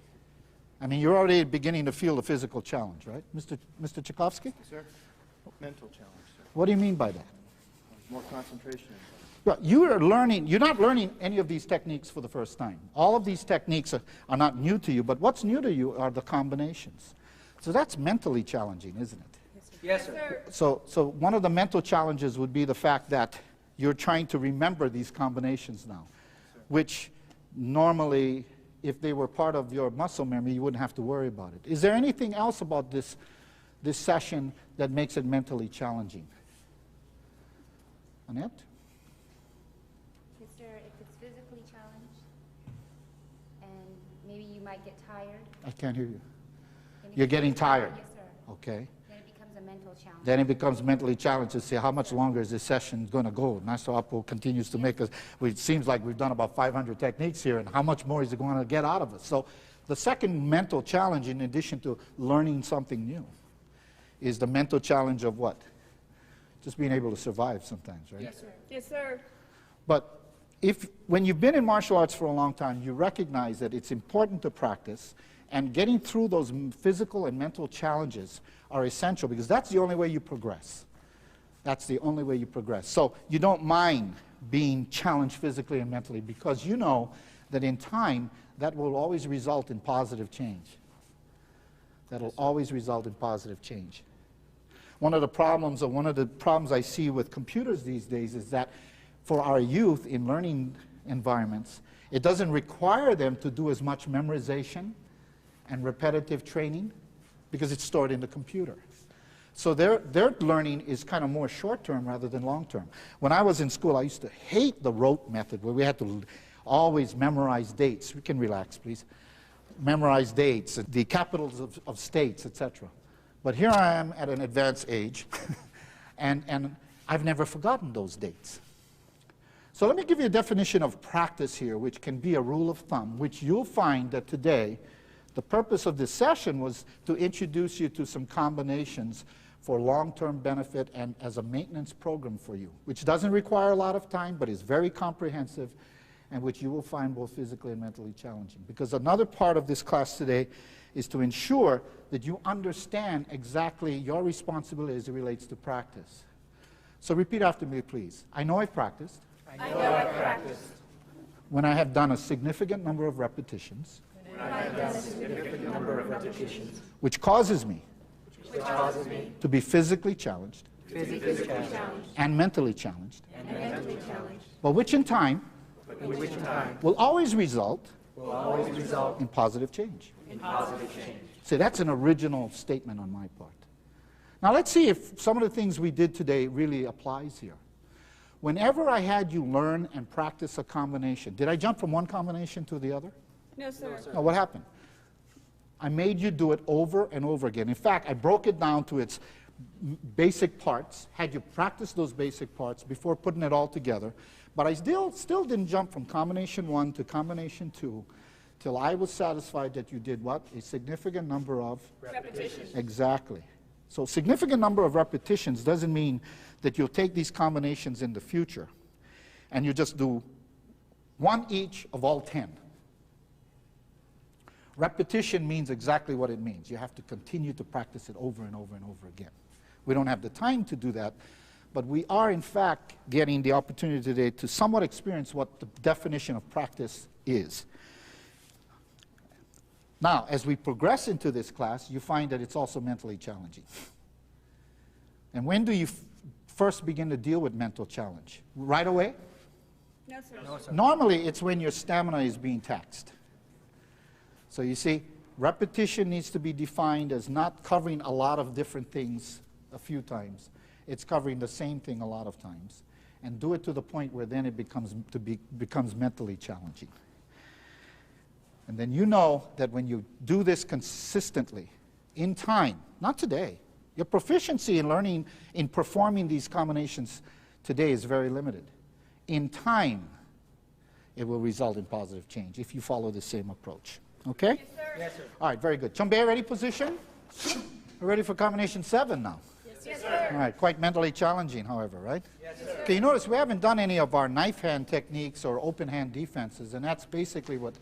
I mean, you're already beginning to feel the physical challenge, right? Mr. Tchaikovsky? Sir? Mental challenge, sir. What do you mean by that? More concentration. Well, you're not learning any of these techniques for the first time. All of these techniques are not new to you, but what's new to you are the combinations. So that's mentally challenging, isn't it? Yes, sir. So one of the mental challenges would be the fact that you're trying to remember these combinations now, which normally, if they were part of your muscle memory, you wouldn't have to worry about it. Is there anything else about this session that makes it mentally challenging? Annette? Yes, sir. If it's physically challenged, and maybe you might get tired. I can't hear you. And if You're you getting get tired. Yes, sir. Okay. Then it becomes a mental challenge. Then it becomes mentally challenged to see how much longer is this session going to go. Master Ah Po continues to make us, it seems like we've done about 500 techniques here, and how much more is it going to get out of us? So the second mental challenge, in addition to learning something new, is the mental challenge of what? Just being able to survive sometimes, right? Yes, sir. Yes, sir. But when you've been in martial arts for a long time, you recognize that it's important to practice, and getting through those physical and mental challenges are essential, because that's the only way you progress. That's the only way you progress. So you don't mind being challenged physically and mentally, because you know that in time, that will always result in positive change. That'll always result in positive change. One of the problems I see with computers these days is that for our youth in learning environments, it doesn't require them to do as much memorization and repetitive training because it's stored in the computer. So their learning is kind of more short-term rather than long-term. When I was in school, I used to hate the rote method where we had to always memorize dates. We can relax, please. Memorize dates, the capitals of states, etc. But here I am at an advanced age, and I've never forgotten those dates. So let me give you a definition of practice here, which can be a rule of thumb, which you'll find that today, the purpose of this session was to introduce you to some combinations for long-term benefit and as a maintenance program for you, which doesn't require a lot of time, but is very comprehensive, and which you will find both physically and mentally challenging. Because another part of this class today is to ensure that you understand exactly your responsibility as it relates to practice. So repeat after me, please. I know I've practiced. I know I've practiced. When I have done a significant number of repetitions. When I have done a significant number of repetitions. Which causes me. Which causes me. To be physically challenged. Physically challenged. And mentally challenged. And mentally challenged. But which in time. Which in time. Will always result. Will always result. In positive change. In positive change. See, that's an original statement on my part. Now let's see if some of the things we did today really applies here. Whenever I had you learn and practice a combination, did I jump from one combination to the other? No, sir. No, what happened? I made you do it over and over again. In fact, I broke it down to its basic parts, had you practice those basic parts before putting it all together, but I still didn't jump from combination 1 to combination 2 till I was satisfied that you did what? A significant number of Repetitions. Exactly. So significant number of repetitions doesn't mean that you'll take these combinations in the future and you just do one each of all 10. Repetition means exactly what it means. You have to continue to practice it over and over and over again. We don't have the time to do that, but we are in fact getting the opportunity today to somewhat experience what the definition of practice is. Now, as we progress into this class, you find that it's also mentally challenging. And when do you first begin to deal with mental challenge? Right away? No, sir. No, sir. Normally, it's when your stamina is being taxed. So you see, repetition needs to be defined as not covering a lot of different things a few times. It's covering the same thing a lot of times. And do it to the point where then it becomes mentally challenging. And then you know that when you do this consistently, in time, not today, your proficiency in learning, in performing these combinations today is very limited. In time, it will result in positive change if you follow the same approach. Okay? Yes, sir. Yes, sir. All right, very good. Chombe, ready position? We're ready for combination 7 now. Yes, sir. All right, quite mentally challenging, however, right? Yes, sir. Okay, you notice we haven't done any of our knife hand techniques or open hand defenses, and that's basically what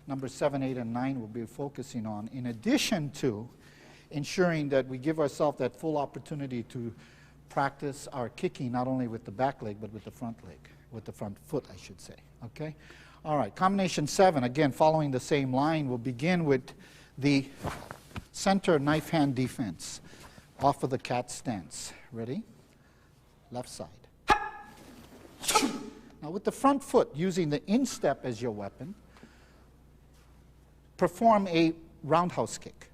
number 7, 8, and 9 will be focusing on, in addition to ensuring that we give ourselves that full opportunity to practice our kicking, not only with the back leg, but with the front leg, with the front foot, I should say, okay? All right, combination 7, again, following the same line, we'll begin with the center knife hand defense off of the cat stance. Ready? Left side. Now with the front foot, using the instep as your weapon, perform a roundhouse kick.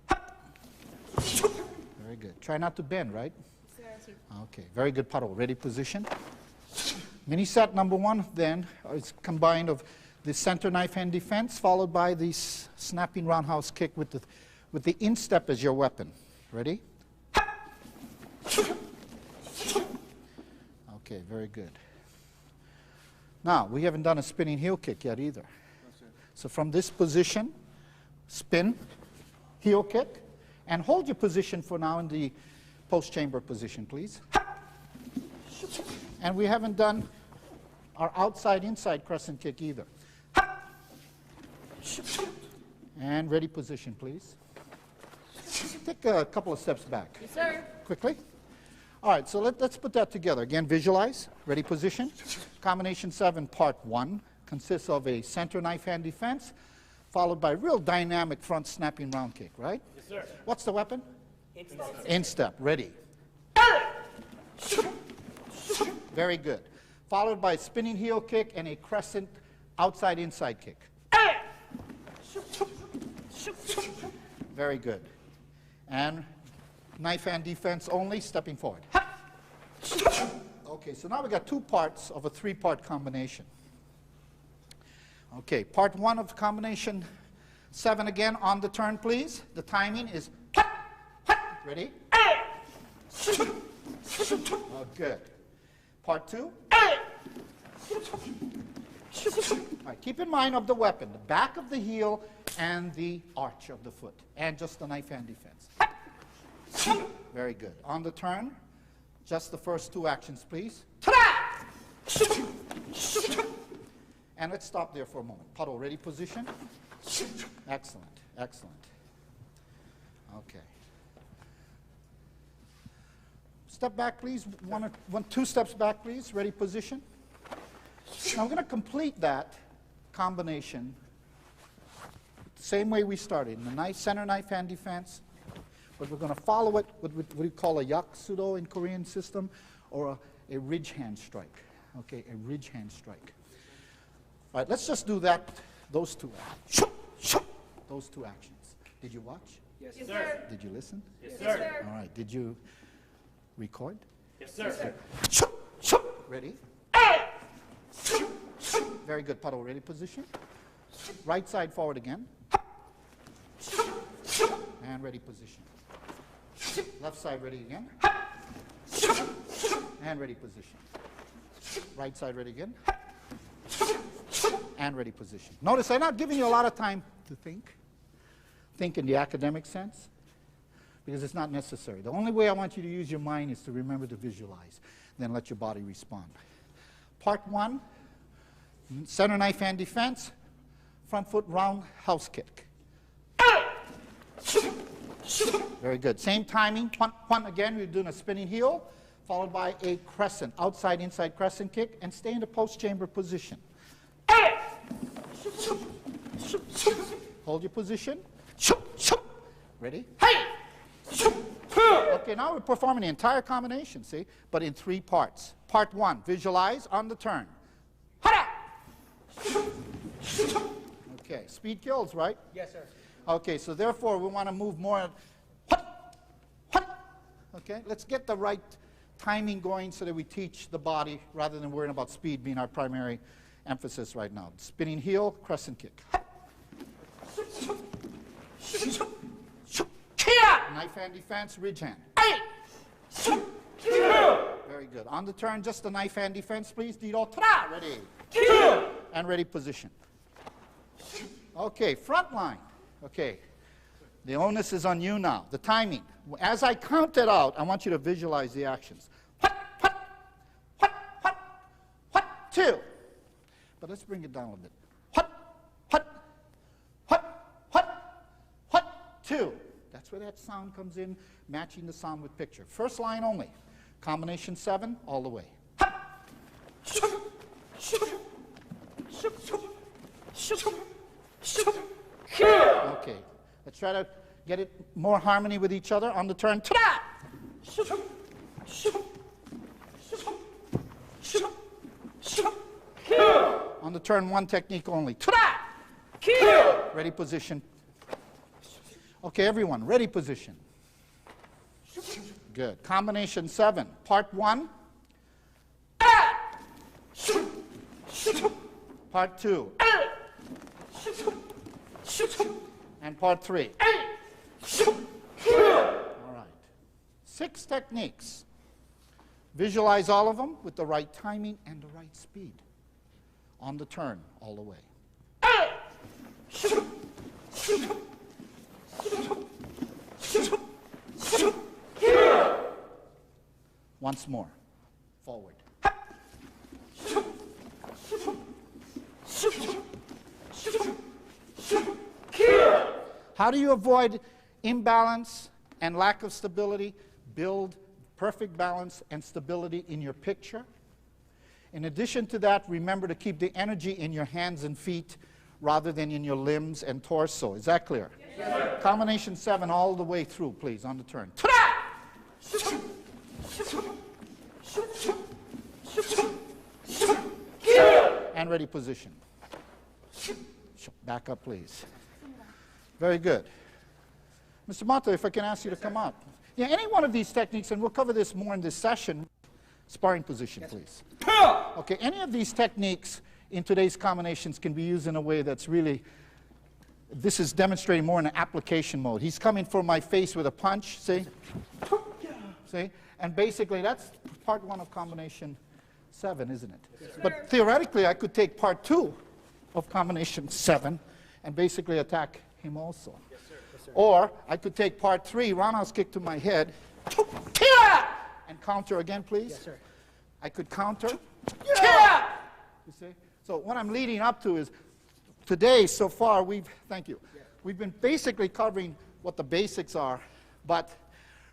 Very good. Try not to bend, right? Sir. Okay, very good, Paro. Ready position. Mini set number 1 then is combined of the center knife hand defense followed by the snapping roundhouse kick with the instep as your weapon. Ready? Okay, very good. Now, we haven't done a spinning heel kick yet either. So from this position, spin, heel kick, and hold your position for now in the post-chamber position, please. And we haven't done our outside-inside crescent kick either. And ready position, please. Take a couple of steps back. Yes, sir. Quickly. All right, so let's put that together. Again, visualize. Ready position. Combination 7, part 1, consists of a center knife hand defense, followed by real dynamic front snapping round kick, right? Yes, sir. What's the weapon? Instep. Instep. Ready. Very good. Followed by spinning heel kick and a crescent outside-inside kick. Very good. And knife hand defense only, stepping forward. Okay, so now we got 2 parts of a 3-part combination. Okay, part 1 of combination 7 again, on the turn, please. The timing is ready? Oh, good. Part 2. All right, keep in mind of the weapon, the back of the heel and the arch of the foot, and just the knife hand defense. Very good. On the turn, just the first 2 actions, please. And let's stop there for a moment. Puddle, ready position? Excellent, excellent. Okay. Step back, please. 2 steps back, please. Ready position? Now we're going to complete that combination the same way we started, in the center knife hand defense, but we're going to follow it with what we call a Soo Do in Korean system, or a ridge hand strike. Okay, a ridge hand strike. All right, let's just do that, those 2 actions. Those 2 actions. Did you watch? Yes, Yes, sir. sir. Did you listen? Yes, Yes, sir. sir. All right, did you record? Yes, sir. Ready? Very good, Puddle. Ready position? Right side forward again. And ready position. Left side ready again. And ready position. Right side ready again. And ready position. Notice I'm not giving you a lot of time to think. Think in the academic sense, because it's not necessary. The only way I want you to use your mind is to remember to visualize, then let your body respond. Part 1, center knife hand defense, front foot round house kick. Very good. Same timing. One again, we're doing a spinning heel, followed by a crescent, outside inside crescent kick, and stay in the post chamber position. Hold your position. Ready? Okay, now we're performing the entire combination, see? But in 3 parts. Part 1, visualize on the turn. Okay, speed kills, right? Yes, sir. Okay, so therefore we want to move more. Okay, let's get the right timing going so that we teach the body rather than worrying about speed being our primary emphasis right now. Spinning heel, crescent kick. Knife hand defense, ridge hand. Very good. On the turn, just the knife hand defense, please. Dido, tra, ready. And ready position. Okay, front line. Okay. The onus is on you now. The timing. As I count it out, I want you to visualize the actions. Two. But let's bring it down a little bit. Two. That's where that sound comes in, matching the sound with picture. First line only. Combination 7, all the way. Okay. Let's try to get it more harmony with each other. On the turn, ta-da! On the turn, one technique only. Ta-da! Ready position. Okay, everyone, ready position. Good. Combination 7, part 1. Part 2. And part 3. All right. 6 techniques. Visualize all of them with the right timing and the right speed. On the turn, all the way. Once more. Forward. How do you avoid imbalance and lack of stability? Build perfect balance and stability in your picture. In addition to that, remember to keep the energy in your hands and feet rather than in your limbs and torso. Is that clear? Yes, sir. Combination 7 all the way through, please, on the turn. Ta-da! And ready position. Back up, please. Very good. Mr. Mato, if I can ask you to come up. Yeah, any one of these techniques, and we'll cover this more in this session. Sparring position, please. Okay, any of these techniques in today's combinations can be used in a way that's really, this is demonstrating more in an application mode. He's coming for my face with a punch, see? See? And basically, that's part 1 of combination 7, isn't it? Yes, but theoretically, I could take part 2 of combination 7 and basically attack him also. Yes, sir. Yes, sir. Or I could take part 3, roundhouse kick to my head, and counter again, please. Yes, sir. I could counter. You see? So what I'm leading up to is, today so far, thank you. Yeah. We've been basically covering what the basics are, but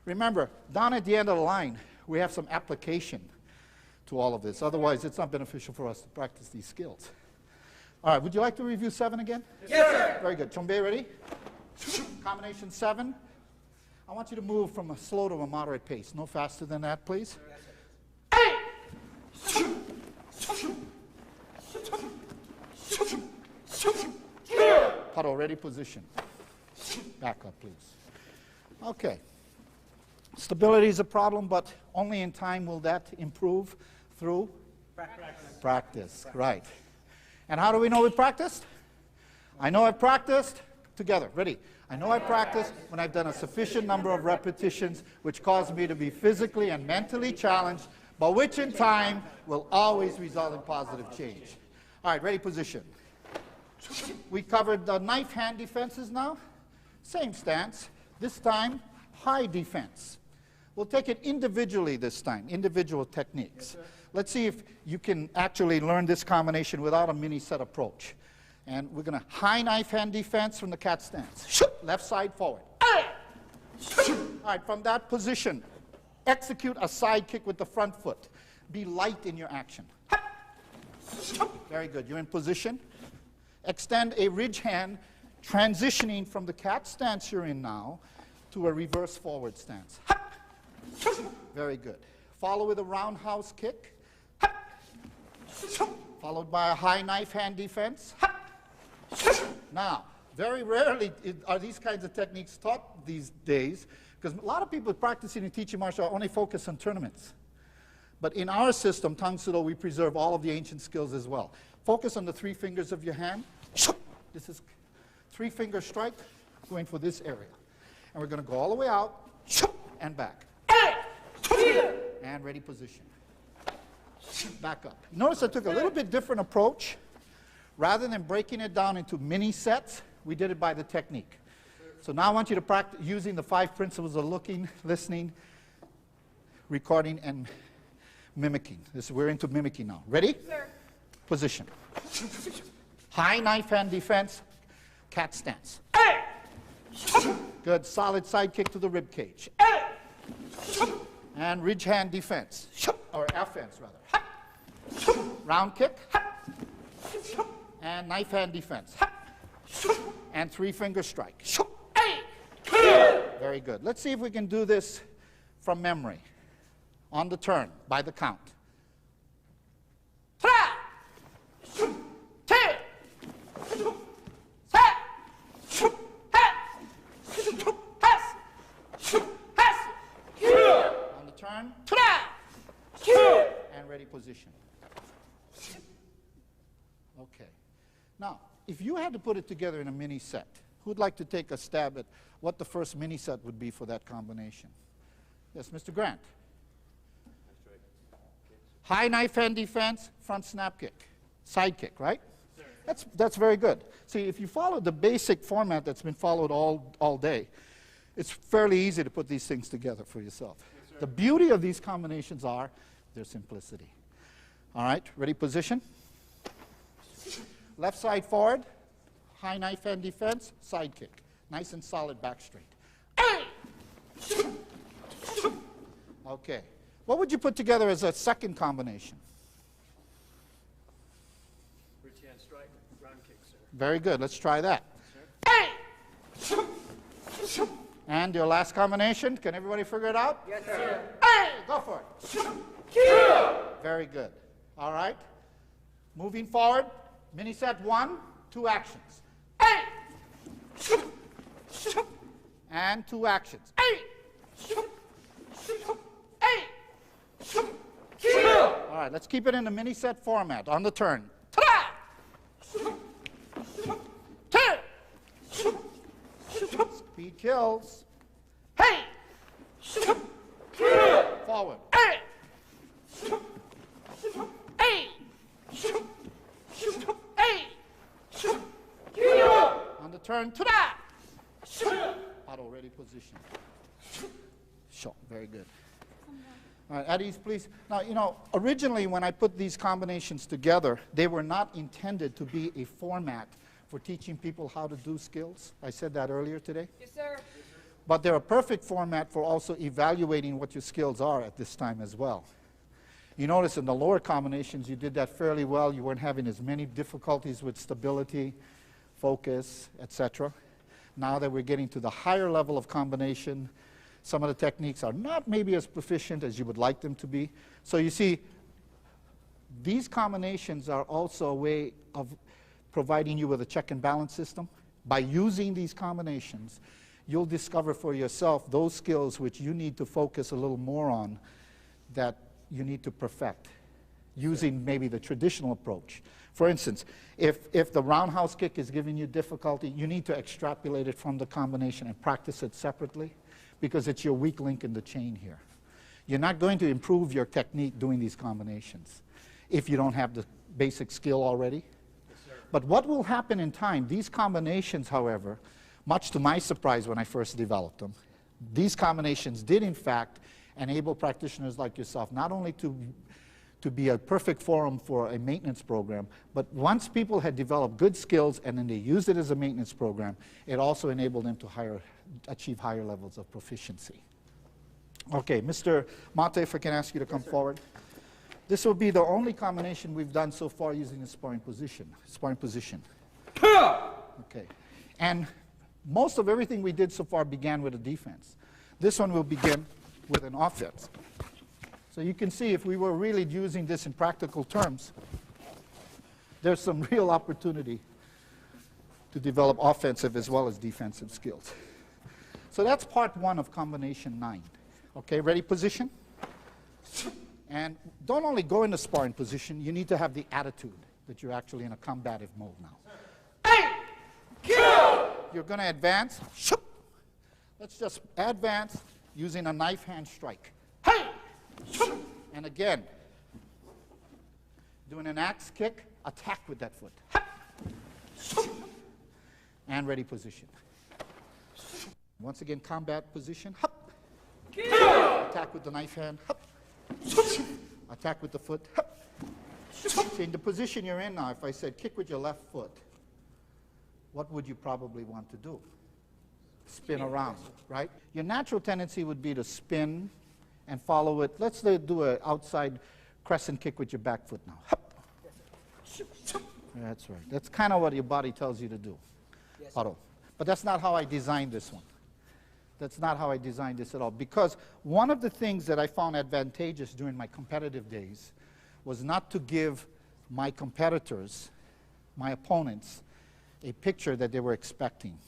remember, down at the end of the line, we have some application to all of this. Otherwise, it's not beneficial for us to practice these skills. All right, would you like to review 7 again? Yes, sir. Very good. Chombe, ready? Combination 7. I want you to move from a slow to a moderate pace. No faster than that, please. Puddle, ready position. Back up, please. Okay. Stability is a problem, but only in time will that improve through practice. Right. And how do we know we practiced? I know I've practiced. Together, ready. I know I practiced when I've done a sufficient number of repetitions which cause me to be physically and mentally challenged, but which in time will always result in positive change. All right, ready position. We covered the knife hand defenses now. Same stance. This time, high defense. We'll take it individually this time, individual techniques. Yes, let's see if you can actually learn this combination without a mini set approach. And we're going to high knife hand defense from the cat stance. Left side forward. All right, from that position, execute a side kick with the front foot. Be light in your action. Very good. You're in position. Extend a ridge hand, transitioning from the cat stance you're in now to a reverse forward stance. Very good. Follow with a roundhouse kick, followed by a high knife hand defense. Now, very rarely are these kinds of techniques taught these days, because a lot of people practicing and teaching martial art only focus on tournaments. But in our system, Tang Soo Do, we preserve all of the ancient skills as well. Focus on the 3 fingers of your hand. This is 3-finger strike, going for this area. And we're going to go all the way out, and back. And ready position. Back up. Notice I took a little bit different approach. Rather than breaking it down into mini sets, we did it by the technique. So now I want you to practice using the 5 principles of looking, listening, recording, and mimicking. We're into mimicking now. Ready? Sir. Position. High knife hand defense, cat stance. Good, solid side kick to the rib cage. And ridge hand defense, or offense rather. Round kick. And knife hand defense. And 3-finger strike. Very good. Let's see if we can do this from memory. On the turn, by the count. On the turn. And ready position. Okay. Now, if you had to put it together in a mini set, who'd like to take a stab at what the first mini set would be for that combination? Yes, Mr. Grant. High knife hand defense, front snap kick, side kick, right? That's very good. See, if you follow the basic format that's been followed all day, it's fairly easy to put these things together for yourself. The beauty of these combinations are their simplicity. All right, ready position? Left side forward, high knife hand defense, side kick. Nice and solid back straight. Okay. What would you put together as a second combination? Ridge hand strike, round kick, sir. Very good. Let's try that. And your last combination, can everybody figure it out? Yes, sir. Go for it. Very good. All right. Moving forward, mini set 1, 2 actions. And 2 actions. All right, let's keep it in the mini set format. On the turn. Speed kills. Forward. On the turn. Auto ready position. Sure, very good. All right, at ease, please. Now, you know, originally when I put these combinations together, they were not intended to be a format for teaching people how to do skills. I said that earlier today. Yes, sir. But they're a perfect format for also evaluating what your skills are at this time as well. You notice in the lower combinations, you did that fairly well. You weren't having as many difficulties with stability, focus, etc. Now that we're getting to the higher level of combination, some of the techniques are not maybe as proficient as you would like them to be. So you see, these combinations are also a way of providing you with a check and balance system. By using these combinations, you'll discover for yourself those skills which you need to focus a little more on that you need to perfect, using maybe the traditional approach. For instance, if the roundhouse kick is giving you difficulty, you need to extrapolate it from the combination and practice it separately, because it's your weak link in the chain here. You're not going to improve your technique doing these combinations if you don't have the basic skill already. Yes, sir. But what will happen in time, these combinations, however, much to my surprise when I first developed them, these combinations did in fact enable practitioners like yourself not only to be a perfect forum for a maintenance program, but once people had developed good skills and then they used it as a maintenance program, it also enabled them to achieve higher levels of proficiency. Okay, Mr. Mate, if I can ask you to come forward. This will be the only combination we've done so far using a sparring position. Okay, and most of everything we did so far began with a defense. This one will begin with an offense. So you can see if we were really using this in practical terms, there's some real opportunity to develop offensive as well as defensive skills. So that's part one of combination 9. Okay, ready, position? And don't only go into sparring position, you need to have the attitude that you're actually in a combative mode now. You're going to advance. Let's just advance using a knife hand strike. And again, doing an axe kick, attack with that foot. And ready position. Once again, combat position. Attack with the knife hand. Attack with the foot. See, in the position you're in now, if I said kick with your left foot, what would you probably want to do? Spin around, right? Your natural tendency would be to spin and follow it. Let's do an outside crescent kick with your back foot now. That's right. That's kind of what your body tells you to do. Otto. But that's not how I designed this one. That's not how I designed this at all. Because one of the things that I found advantageous during my competitive days was not to give my competitors, my opponents, a picture that they were expecting.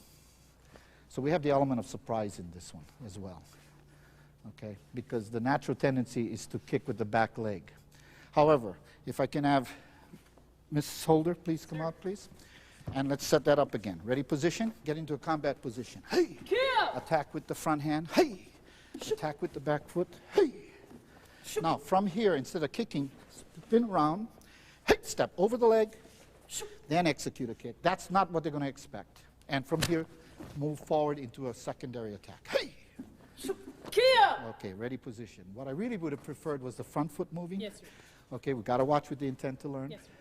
So we have the element of surprise in this one as well. Okay? Because the natural tendency is to kick with the back leg. However, if I can have Ms. Holder, please come out, please. And let's set that up again. Ready position? Get into a combat position. Hey! Attack with the front hand. Hey! Attack with the back foot. Hey! Now, from here, instead of kicking, spin around. Hey! Step over the leg. Then execute a kick. That's not what they're going to expect. And from here, move forward into a secondary attack. Hey! Okay, ready position. What I really would have preferred was the front foot moving. Yes, sir. Okay, we got to watch with the intent to learn. Yes, sir.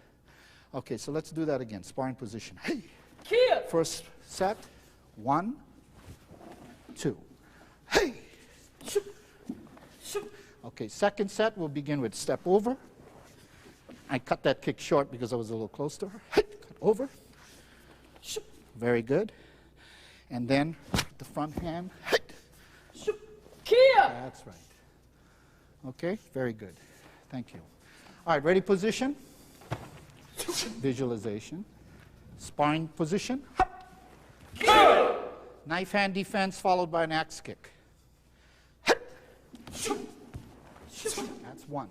Okay, so let's do that again. Sparring position. Hey! Kill! First set. 1, 2. Hey! Okay, second set, we'll begin with step over. I cut that kick short because I was a little close to her. Hey! Cut over. Very good. And then the front hand. Hey! Kill! That's right. Okay, very good. Thank you. All right, ready position? Visualization. Sparring position. Knife hand defense followed by an axe kick. That's 1.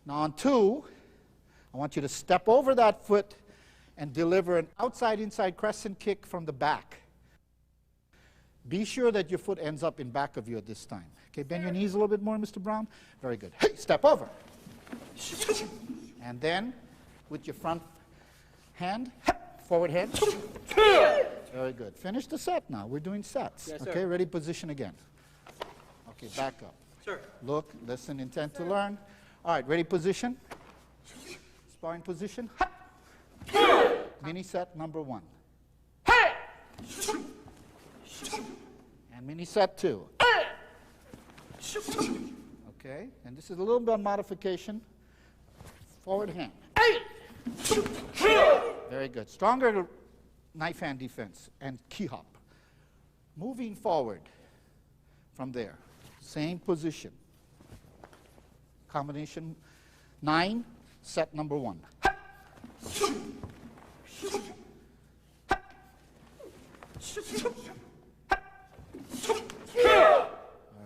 Now on 2, I want you to step over that foot and deliver an outside-inside crescent kick from the back. Be sure that your foot ends up in back of you at this time. Okay, bend your knees a little bit more, Mr. Brown. Very good. Hey, step over. And then, with your front hand, forward hand. Very good. Finish the set now. We're doing sets. Yes, sir. Okay, ready, position again. Okay, back up. Sir. Look, listen, intent to learn. All right, ready, position. Sparring position. Mini set number 1. And mini set 2. Okay, and this is a little bit of modification. Forward hand. Very good. Stronger knife hand defense and key hop. Moving forward from there. Same position. Combination 9, set number 1.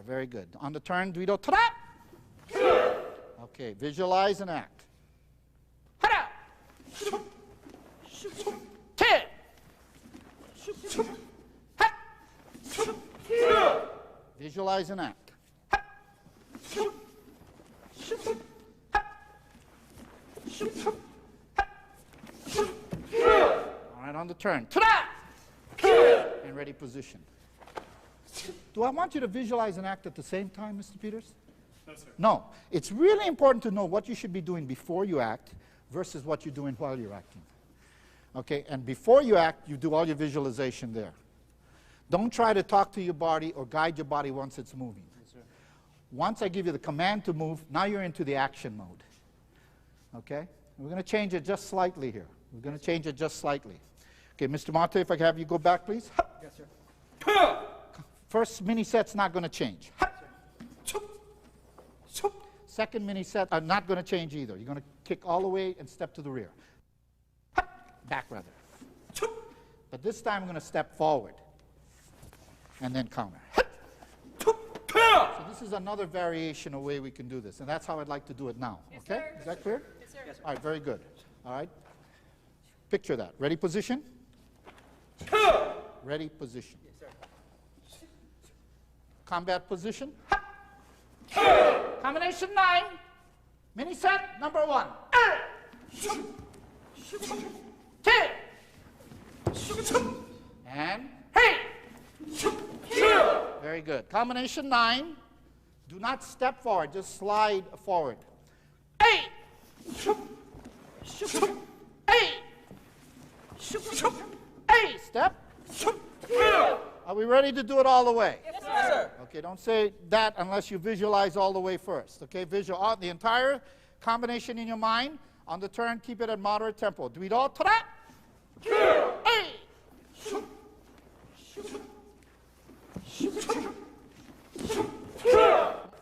Very good. On the turn, Guido, ta-da! Okay, visualize and act. Visualize and act. All right, on the turn. Ta-da! And ready position. Do I want you to visualize and act at the same time, Mr. Peters? No, sir. No. It's really important to know what you should be doing before you act versus what you're doing while you're acting. Okay, and before you act, you do all your visualization there. Don't try to talk to your body or guide your body once it's moving. Yes, sir. Once I give you the command to move, now you're into the action mode. Okay? We're going to change it just slightly here. We're going to change it just slightly. Okay, Mr. Monte, if I can have you go back, please. Yes, sir. First mini set's not going to change. Second mini set are not going to change either. You're going to kick all the way and step to the rear. Back rather. But this time I'm going to step forward and then counter. So this is another variation of way we can do this, and that's how I'd like to do it now. Yes, Okay? sir. Is that clear? Yes, sir. All right, very good. All right. Picture that. Ready position? Ready position. Combat position. Combination 9. Mini set number 1. And hey! Very good. Combination 9. Do not step forward, just slide forward. Hey! Hey! Hey! Step. Are we ready to do it all the way? Yes, sir. Okay, don't say that unless you visualize all the way first. Okay, visual the entire combination in your mind. On the turn, keep it at moderate tempo. Do it all. Ta-da! Hey!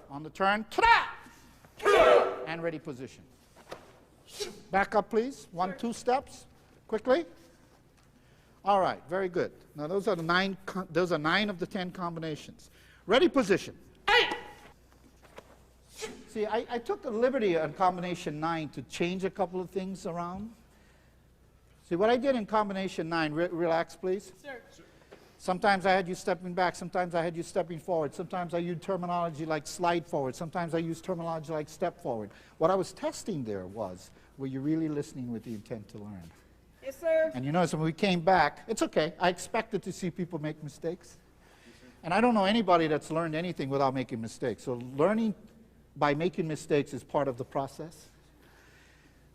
On the turn, ta-da! And ready position. Back up, please. 1, 2 steps. Quickly. All right, very good. Now those are the 9 of the 10 combinations. Ready position. Hey! See, I took the liberty on combination 9 to change a couple of things around. See, what I did in combination 9, relax please. Sir. Sometimes I had you stepping back, sometimes I had you stepping forward, sometimes I used terminology like slide forward, sometimes I used terminology like step forward. What I was testing there was, were you really listening with the intent to learn? Yes, sir. And you notice when we came back, it's okay. I expected to see people make mistakes. And I don't know anybody that's learned anything without making mistakes. So learning by making mistakes is part of the process.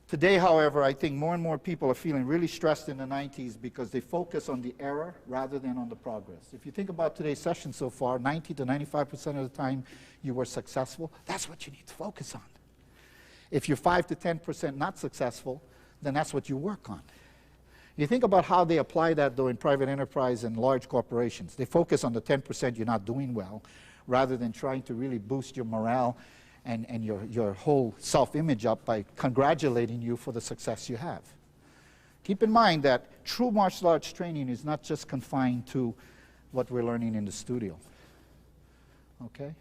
Today, however, I think more and more people are feeling really stressed in the 90s because they focus on the error rather than on the progress. If you think about today's session so far, 90 to 95% of the time you were successful, that's what you need to focus on. If you're 5 to 10% not successful, then that's what you work on. You think about how they apply that, though, in private enterprise and large corporations. They focus on the 10% you're not doing well, rather than trying to really boost your morale and your whole self-image up by congratulating you for the success you have. Keep in mind that true martial arts training is not just confined to what we're learning in the studio. Okay?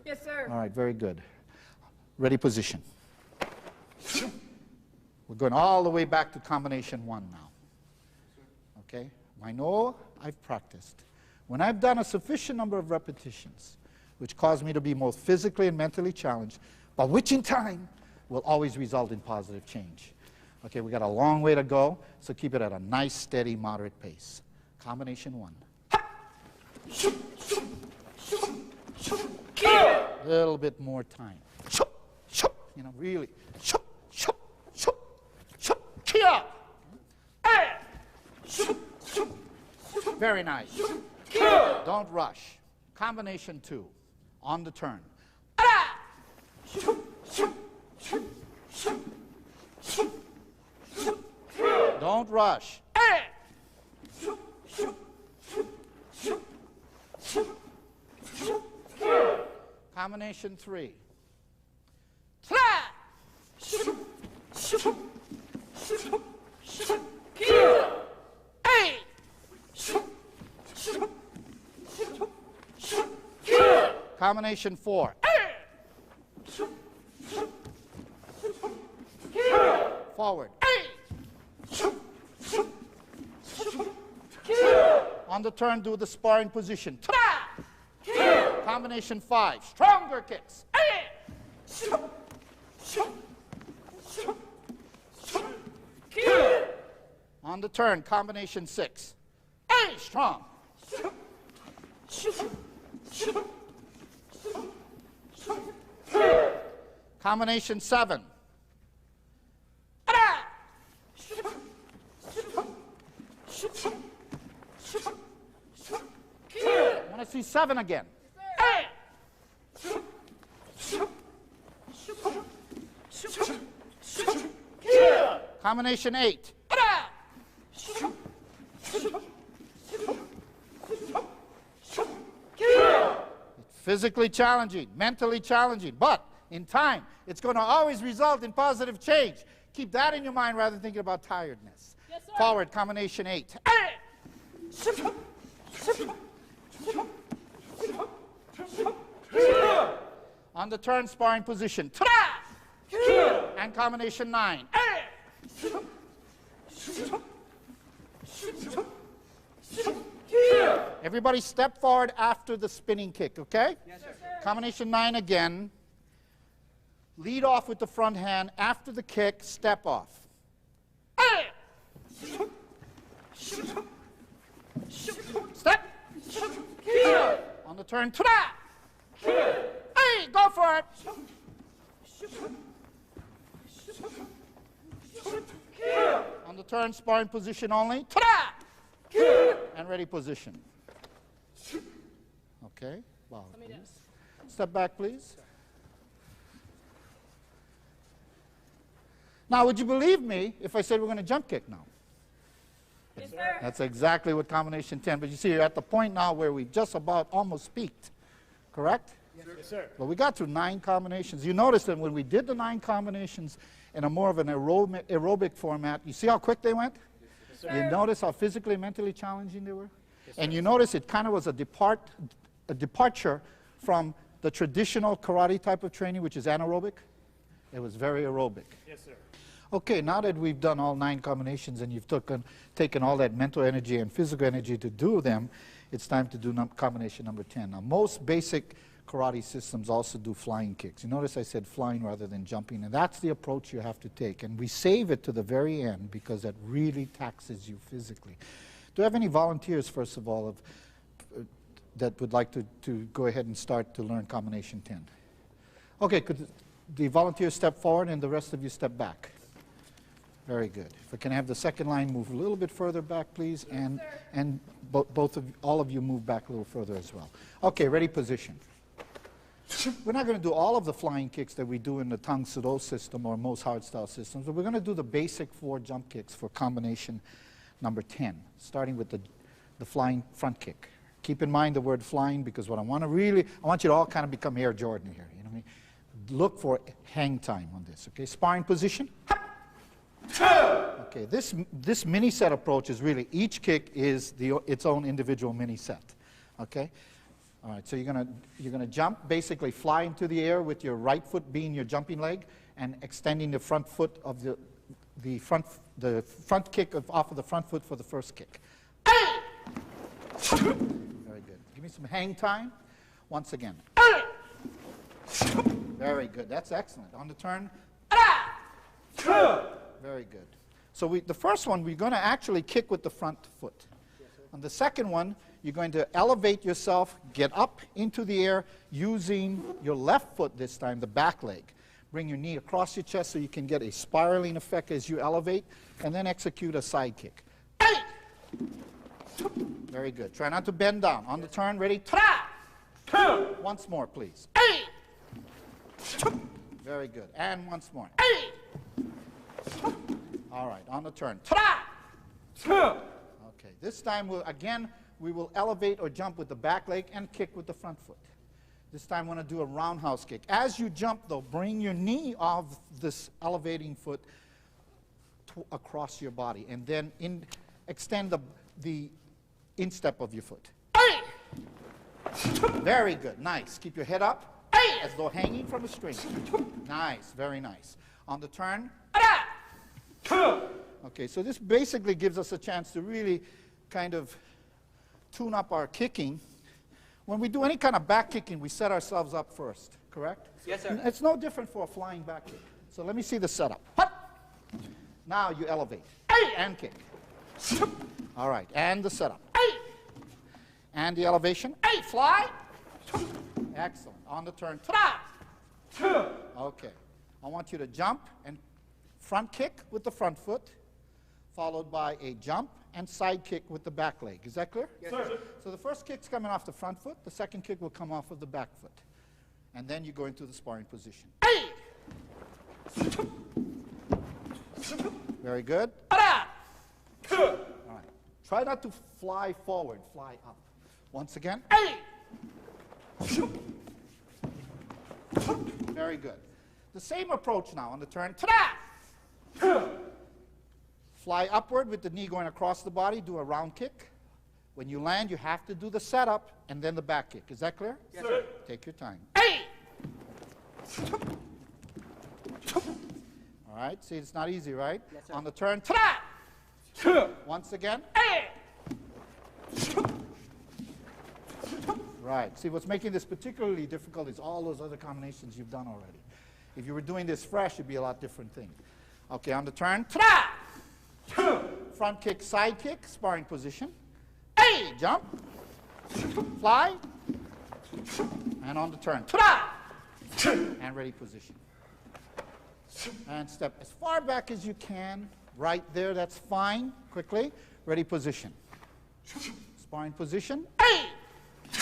Yes, sir. All right, very good. Ready position. We're going all the way back to combination 1 now. Okay? I know I've practiced. When I've done a sufficient number of repetitions, which cause me to be both physically and mentally challenged, but which in time will always result in positive change. Okay, we got a long way to go, so keep it at a nice, steady, moderate pace. Combination 1. A little bit more time. You know, really. Very nice. Don't rush. Combination 2. On the turn. Don't rush. Combination 3. Combination 4. Forward. On the turn, do the sparring position. Combination 5. Stronger kicks. On the turn, combination 6. Strong. Combination 7. I want to see 7 again. Combination 8. Physically challenging, mentally challenging, but in time, it's going to always result in positive change. Keep that in your mind rather than thinking about tiredness. Yes, sir. Forward, combination 8. On the turn, sparring position. Ta-da! And combination 9. Everybody step forward after the spinning kick, okay? Yes, sir. Combination 9 again. Lead off with the front hand. After the kick, step off. Step. On the turn, ta-da! Hey, go for it. On the turn, sparring position only. Ta-da! And ready position. Okay. Wow, please. Step back, please. Now, would you believe me if I said we're going to jump kick now? Yes, sir. That's exactly what combination 10. But you see, you're at the point now where we just about almost peaked. Correct? Yes, sir. But we got through 9 combinations. You notice that when we did the 9 combinations in a more of an aerobic format, you see how quick they went? Yes, sir. You notice how physically and mentally challenging they were? And you notice it kind of was a departure from the traditional karate type of training, which is anaerobic. It was very aerobic. Yes, sir. Okay, now that we've done all 9 combinations and you've taken all that mental energy and physical energy to do them, it's time to do combination number 10. Now, most basic karate systems also do flying kicks. You notice I said flying rather than jumping, and that's the approach you have to take. And we save it to the very end because that really taxes you physically. Do you have any volunteers, first of all, that would like to go ahead and start to learn combination 10? Okay, could the volunteers step forward and the rest of you step back? Very good. If I can have the second line move a little bit further back, please, and all of you move back a little further as well. Okay, ready position. We're not going to do all of the flying kicks that we do in the Tang Soo Do system or most hardstyle systems, but we're going to do the basic 4 jump kicks for combination number 10, starting with the flying front kick. Keep in mind the word flying because what I want you to all kind of become Air Jordan here. You know what I mean? Look for hang time on this, okay? Sparring position. Okay, this mini set approach is really, each kick is its own individual mini set, okay? All right, so you're gonna jump, basically fly into the air with your right foot being your jumping leg and extending the front foot of the front kick off of the front foot for the first kick. Very good. Give me some hang time. Once again. Very good. That's excellent. On the turn. Very good. So the first one, we're going to actually kick with the front foot. Yes, on the second one, you're going to elevate yourself, get up into the air using your left foot this time, the back leg. Bring your knee across your chest so you can get a spiraling effect as you elevate, and then execute a side kick. Very good. Try not to bend down. On the turn, ready? Once more, please. Very good. And once more. All right, on the turn. Okay, this time we will elevate or jump with the back leg and kick with the front foot. This time we're going to do a roundhouse kick. As you jump, though, bring your knee off this elevating foot across your body, and then extend the instep of your foot. Very good, nice. Keep your head up, as though hanging from a string. Nice, very nice. On the turn. Okay, so this basically gives us a chance to really kind of tune up our kicking. When we do any kind of back kicking, we set ourselves up first, correct? Yes, sir. It's no different for a flying back kick. So let me see the setup. Now you elevate and kick. All right, and the setup. And the elevation. Fly. Excellent. On the turn. Okay. I want you to jump and front kick with the front foot, followed by a jump and side kick with the back leg. Is that clear? Yes, sir. So the first kick's coming off the front foot, the second kick will come off of the back foot. And then you go into the sparring position. Very good. All right. Try not to fly forward, fly up. Once again. Very good. The same approach now on the turn. Fly upward with the knee going across the body, do a round kick. When you land, you have to do the setup and then the back kick. Is that clear? Yes, sir. Take your time. All right, see, it's not easy, right? Yes, sir. On the turn, ta-da! Once again. Right, see, what's making this particularly difficult is all those other combinations you've done already. If you were doing this fresh, it'd be a lot different thing. Okay, on the turn, ta-da! Front kick, side kick, sparring position. Hey, jump, fly, and on the turn, ta-da! And ready position. And step as far back as you can. Right there, that's fine. Quickly, ready position. Sparring position. Hey!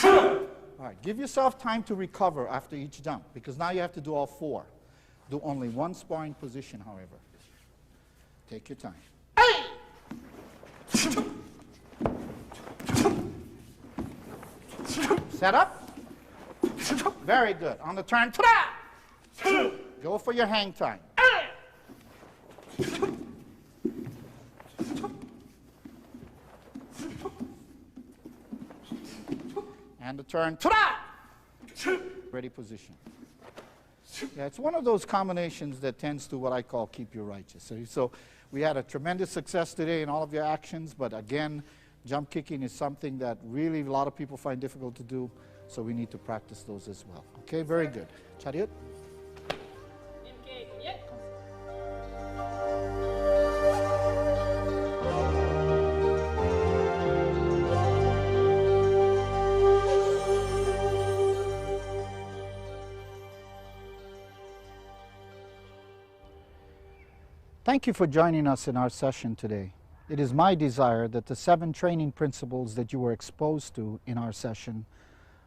All right, give yourself time to recover after each jump, because now you have to do all four. Do only one sparring position, however. Take your time. Hey! Set up. Very good. On the turn, ta-da! Go for your hang time. And the turn, ta-da! Ready position. Yeah, it's one of those combinations that tends to what I call keep you righteous. So we had a tremendous success today in all of your actions, but again, jump kicking is something that really a lot of people find difficult to do, so we need to practice those as well. Okay, very good. Chariot? Thank you for joining us in our session today. It is my desire that the 7 training principles that you were exposed to in our session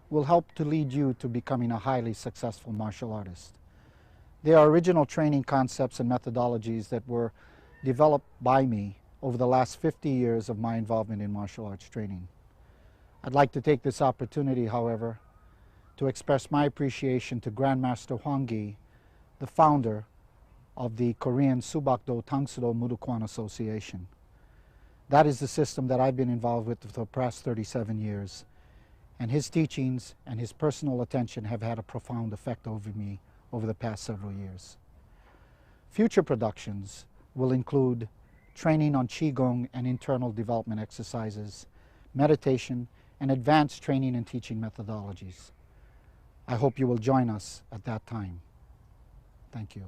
will help to lead you to becoming a highly successful martial artist. They are original training concepts and methodologies that were developed by me over the last 50 years of my involvement in martial arts training. I'd like to take this opportunity, however, to express my appreciation to Grandmaster Hwang-gi, the founder of the Korean Subakdo Tang Soo Do Mudokwan Association. That is the system that I've been involved with for the past 37 years, and his teachings and his personal attention have had a profound effect over me over the past several years. Future productions will include training on Qigong and internal development exercises, meditation, and advanced training and teaching methodologies. I hope you will join us at that time. Thank you.